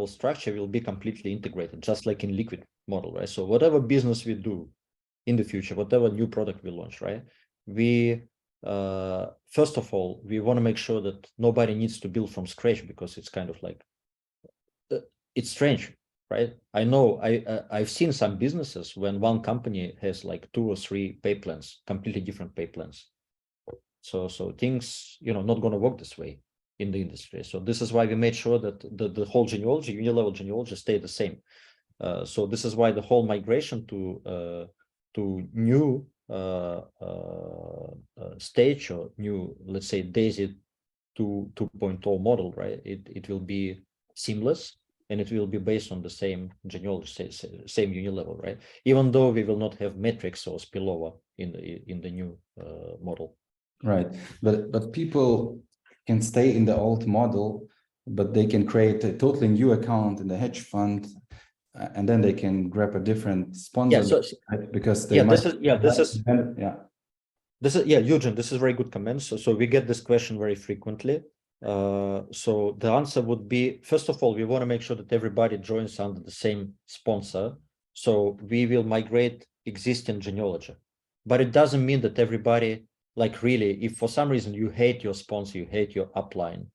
structure will be completely integrated, just like in liquid model, right? So whatever business we do in the future, whatever new product we launch, right? We first of all, we want to make sure that nobody needs to build from scratch because it's kind of like it's strange, right? I know I've seen some businesses when one company has like 2 or 3 pay plans, completely different pay plans. So things, not going to work this way in the industry. So this is why we made sure that the whole genealogy, unilevel genealogy, stay the same. So this is why the whole migration to new stage or new, let's say, DAISY 2.0 model, right? It will be seamless and it will be based on the same genealogy, same unilevel, right? Even though we will not have metrics or spillover in the new model. Right, but people can stay in the old model, but they can create a totally new account in the hedge fund, and then they can grab a different sponsor. Because they Eugen, this is very good comment. So we get this question very frequently. So the answer would be, first of all, we want to make sure that everybody joins under the same sponsor So we will migrate existing genealogy, but it doesn't mean that everybody, like really, if for some reason you hate your sponsor, you hate your upline,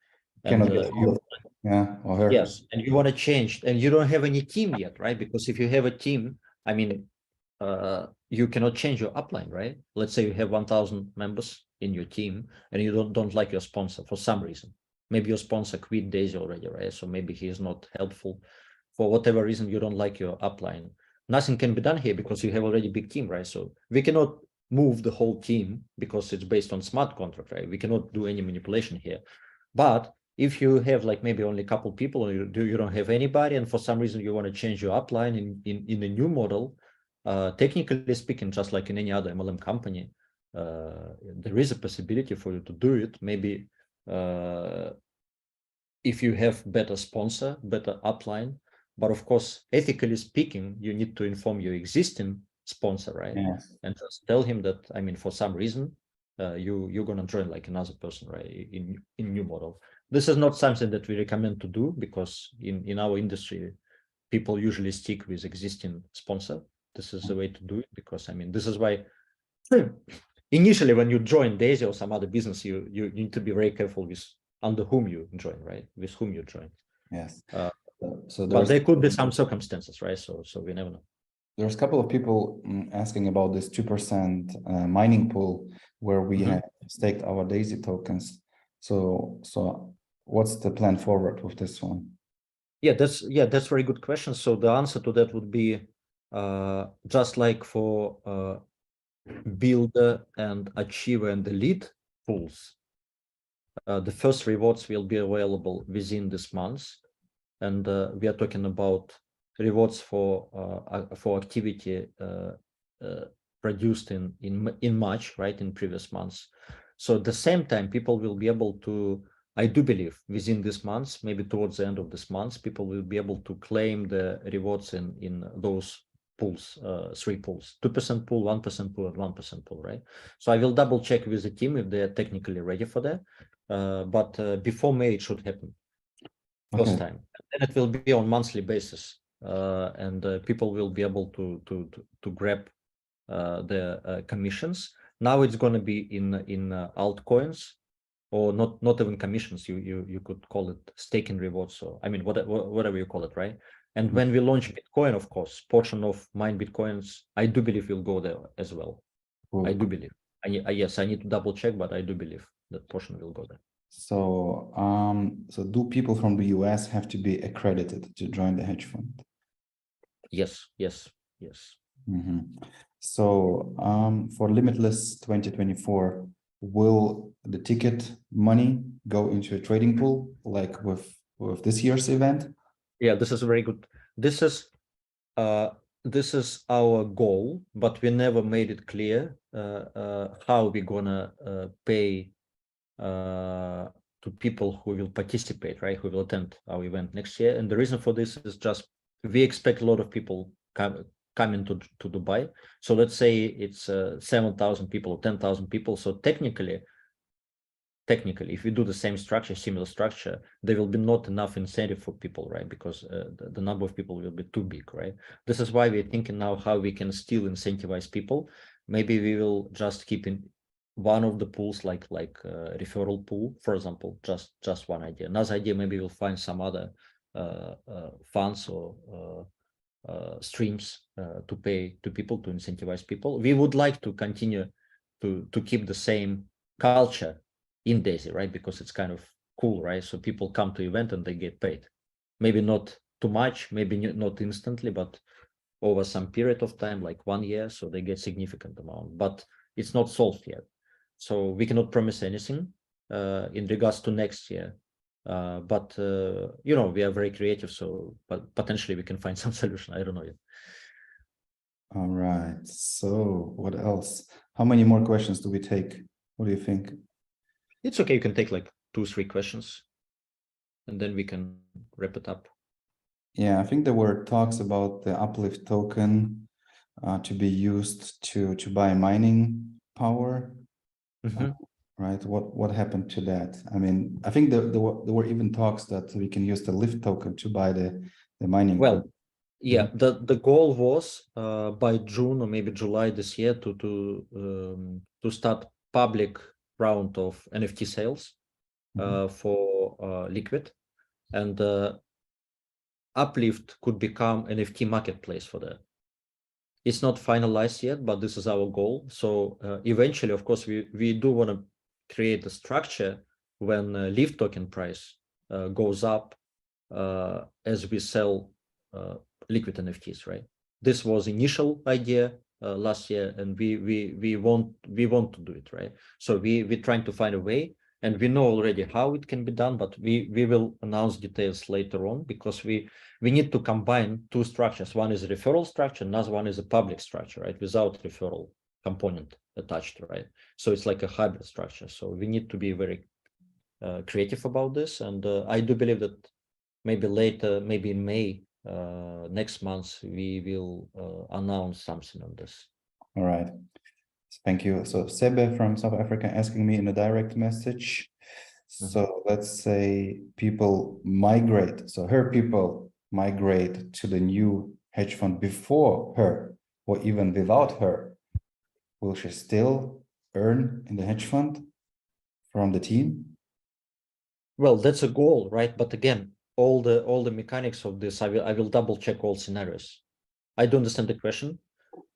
and Cannot get hold of it. Yeah, or her. yes, and you want to change, and you don't have any team yet, right? Because if you have a team, I mean, you cannot change your upline, right? Let's say you have 1,000 members in your team, and you don't like your sponsor for some reason. Maybe your sponsor quit Daisy already, right? So maybe he is not helpful. For whatever reason, you don't like your upline. Nothing can be done here because you have already a big team, right? So we cannot move the whole team because it's based on smart contract, right? We cannot do any manipulation here. But if you have like maybe only a couple people, or you don't have anybody, and for some reason you want to change your upline in a new model, technically speaking, just like in any other MLM company, there is a possibility for you to do it. Maybe if you have better sponsor, better upline, but of course, ethically speaking, you need to inform your existing sponsor, right? Yes. And just tell him that, I mean, for some reason, you're gonna join like another person, right? In new model. This is not something that we recommend to do because in our industry, people usually stick with existing sponsor. This is the way to do it because I mean, this is why initially when you join Daisy or some other business, you need to be very careful with under whom you join, right? With whom you join. Yes. So but there could be some circumstances, right? So we never know. There's a couple of people asking about this 2% mining pool where we have staked our Daisy tokens. So what's the plan forward with this one? Yeah, that's very good question. So the answer to that would be just like for builder and achiever and elite pools. The first rewards will be available within this month, and we are talking about rewards for activity produced in March, right, in previous months. So at the same time, people will be able to, I do believe, within this month, maybe towards the end of this month, people will be able to claim the rewards in those pools, 3 pools, 2% pool, 1% pool, and 1% pool, right? So I will double check with the team if they're technically ready for that. But before May, it should happen. First time, and then it will be on monthly basis, and people will be able to grab the commissions. Now it's going to be in altcoins, or not even commissions. You could call it staking rewards. So I mean, whatever you call it, right? And when we launch Bitcoin, of course, portion of mine Bitcoins, I do believe will go there as well. I do believe. Yes, I need to double check, but I do believe that portion will go there. So, so do people from the US have to be accredited to join the hedge fund? Yes. So, for Limitless 2024, will the ticket money go into a trading pool like with this year's event? Yeah, this is very good. This is our goal, but we never made it clear how we're gonna pay to people who will participate, right? Who will attend our event next year. And the reason for this is just we expect a lot of people coming to Dubai. So let's say it's 7,000 people or 10,000 people. So technically, if we do the same structure, similar structure, there will be not enough incentive for people, right? Because the number of people will be too big, right? This is why we're thinking now how we can still incentivize people. Maybe we will just keep in one of the pools, like referral pool, for example, just one idea. Another idea, maybe we'll find some other funds or streams to pay to people, to incentivize people. We would like to continue to keep the same culture in Daisy, right? Because it's kind of cool, right? So people come to event and they get paid. Maybe not too much, maybe not instantly, but over some period of time, like 1 year, so they get significant amount. But it's not solved yet. So we cannot promise anything in regards to next year. But you know, we are very creative, so but potentially we can find some solution. I don't know yet. All right. So what else? How many more questions do we take? What do you think? It's okay. You can take like 2-3 questions, and then we can wrap it up. Yeah, I think there were talks about the uplift token to be used to buy mining power. Right. What happened to that? I mean, I think there were even talks that we can use the lift token to buy the mining. Well, Yeah, the goal was by June or maybe July this year to start public round of NFT sales for Liquid, and Uplift could become NFT marketplace for that. It's not finalized yet, but this is our goal. So eventually, of course, we do want to create a structure when Leaf token price goes up as we sell Liquid NFTs, right? This was initial idea last year, and we want to do it, right? So we're trying to find a way, and we know already how it can be done, but we will announce details later on, because we need to combine two structures. One is a referral structure, another one is a public structure, right? Without referral component attached, right? So it's like a hybrid structure. So we need to be very creative about this, and I do believe that maybe later, maybe in May next month, we will announce something on this. All right. Thank you. So Sebe from South Africa asking me in a direct message. So let's say people migrate. So her people migrate to the new hedge fund before her, or even without her. Will she still earn in the hedge fund from the team? Well, that's a goal, right? But again, all the mechanics of this, I will double check all scenarios. I do understand the question.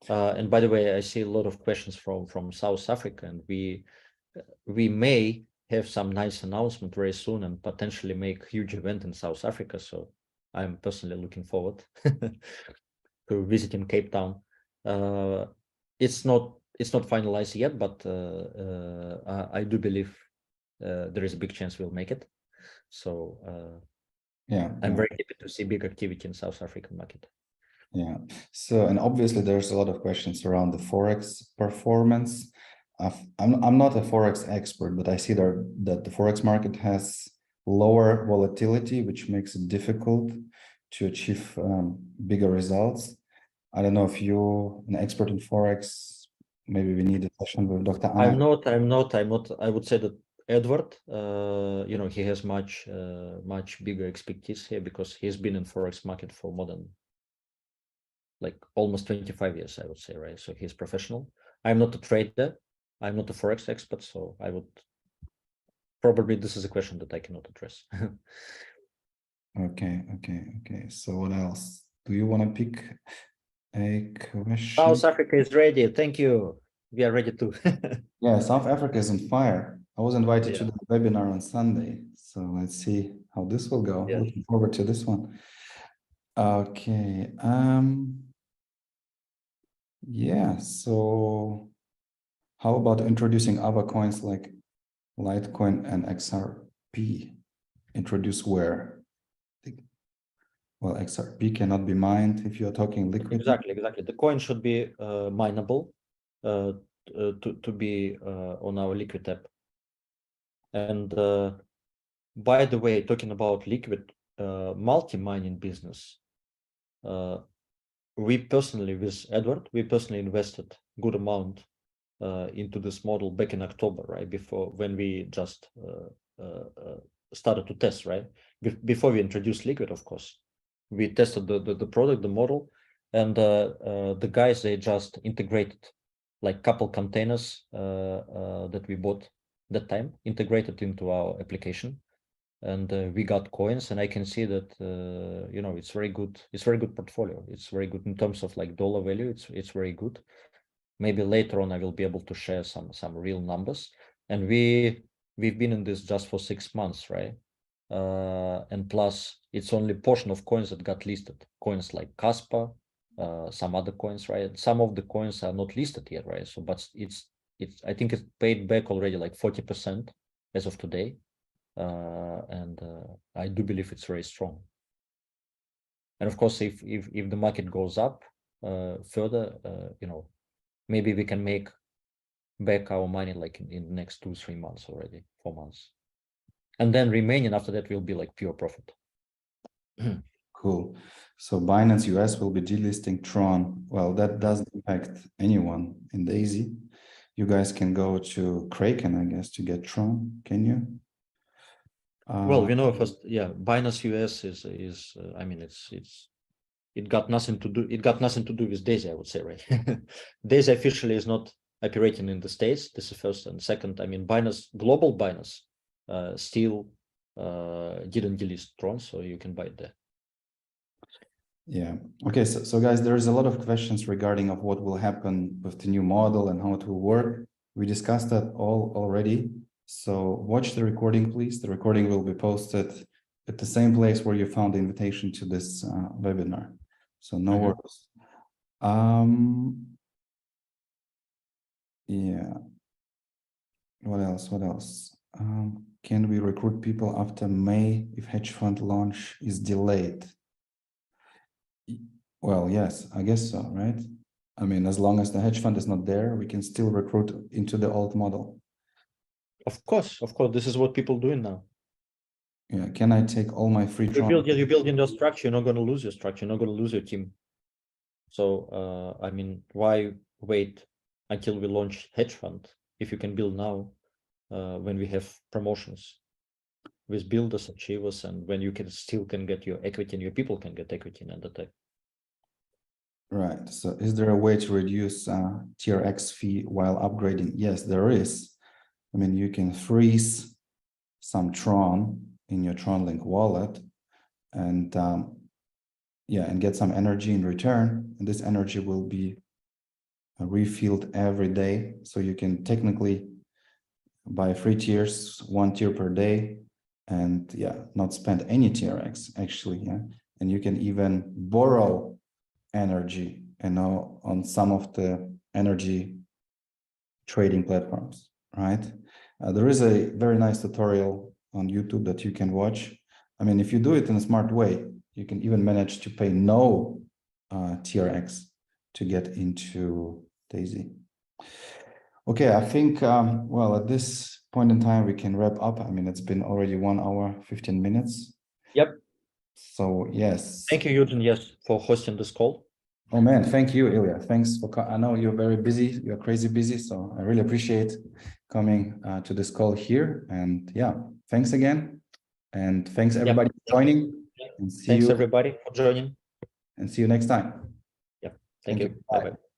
And by the way, I see a lot of questions from South Africa, and we may have some nice announcement very soon and potentially make huge event in South Africa. So I'm personally looking forward to visiting Cape Town. It's not finalized yet, but I do believe there is a big chance we'll make it. So I'm very happy to see big activity in South African market. Yeah. So, and obviously there's a lot of questions around the Forex performance. I'm not a Forex expert, but I see that the Forex market has lower volatility, which makes it difficult to achieve bigger results. I don't know if you're an expert in Forex. Maybe we need a session with Dr. Anna. I'm not. I would say that Edward, he has much bigger expertise here, because he's been in Forex market for more than like almost 25 years, I would say, right? So he's professional. I'm not a trader. I'm not a Forex expert. So I would probably, this is a question that I cannot address. Okay. So what else? Do you want to pick a question? South Africa is ready. Thank you. We are ready too. Yeah, South Africa is on fire. I was invited to the webinar on Sunday. So let's see how this will go. Yeah. Looking forward to this one. Okay. Yeah, so how about introducing other coins like Litecoin and XRP? Introduce where? Well, XRP cannot be mined if you're talking liquid. Exactly. The coin should be mineable to be on our Liquid app. And by the way, talking about Liquid multi-mining business, we personally, with Edward, invested good amount into this model back in October, right? Before, when we just started to test, right? Before we introduced Liquid, of course, we tested the product, the model, and the guys, they just integrated like couple containers that we bought that time, integrated into our application, and we got coins. And I can see that it's very good. It's very good portfolio. It's very good in terms of like dollar value. It's very good. Maybe later on I will be able to share some real numbers. And we've been in this just for 6 months, right? And plus it's only portion of coins that got listed. Coins like Caspa, some other coins, right? Some of the coins are not listed yet, right? So, but it's I think it's paid back already like 40% as of today. And I do believe it's very strong. And of course, if the market goes up further, maybe we can make back our money like in the next 2-3 months already, 4 months. And then remaining after that will be like pure profit. Cool. So Binance US will be delisting Tron. Well, that doesn't impact anyone in Daisy. You guys can go to Kraken, I guess, to get Tron. Can you? Well, we know first, yeah, Binance US is I mean, it's it got nothing to do. It got nothing to do with Daisy, I would say, right? Daisy officially is not operating in the States. This is first, and second, I mean, Binance, global Binance, still didn't delist Tron, so you can buy it there. Yeah. Okay. So guys, there is a lot of questions regarding of what will happen with the new model and how it will work. We discussed that all already. So watch the recording, please. The recording will be posted at the same place where you found the invitation to this webinar. So no worries. Yeah. What else? What else? Can we recruit people after May if hedge fund launch is delayed? Well, yes, I guess so, right? I mean, as long as the hedge fund is not there, we can still recruit into the old model. Of course, this is what people doing now. Yeah, can I take all my free Tron? You're building your structure, you're not going to lose your structure, you're not going to lose your team. So, I mean, why wait until we launch hedge fund if you can build now when we have promotions with builders, achievers, and when you can still get your equity and your people can get equity in Undertech. Right. So is there a way to reduce TRX fee while upgrading? Yes, there is. I mean, you can freeze some Tron in your TronLink wallet and yeah, and get some energy in return. And this energy will be refilled every day. So you can technically buy 3 tiers, 1 tier per day, and yeah, not spend any TRX actually. Yeah. And you can even borrow energy, you know, on some of the energy trading platforms, right? There is a very nice tutorial on YouTube that you can watch. I mean, if you do it in a smart way, you can even manage to pay no TRX to get into Daisy. Okay, I think, well, at this point in time, we can wrap up. I mean, it's been already 1 hour, 15 minutes. Yep. So, yes. Thank you, Eugen, yes, for hosting this call. Oh man, thank you, Ilya. Thanks for, I know you're very busy, you're crazy busy, so I really appreciate coming to this call here. And yeah, thanks again. And thanks everybody for joining. And Thanks everybody for joining. And see you next time. Yeah, thank you. Bye-bye.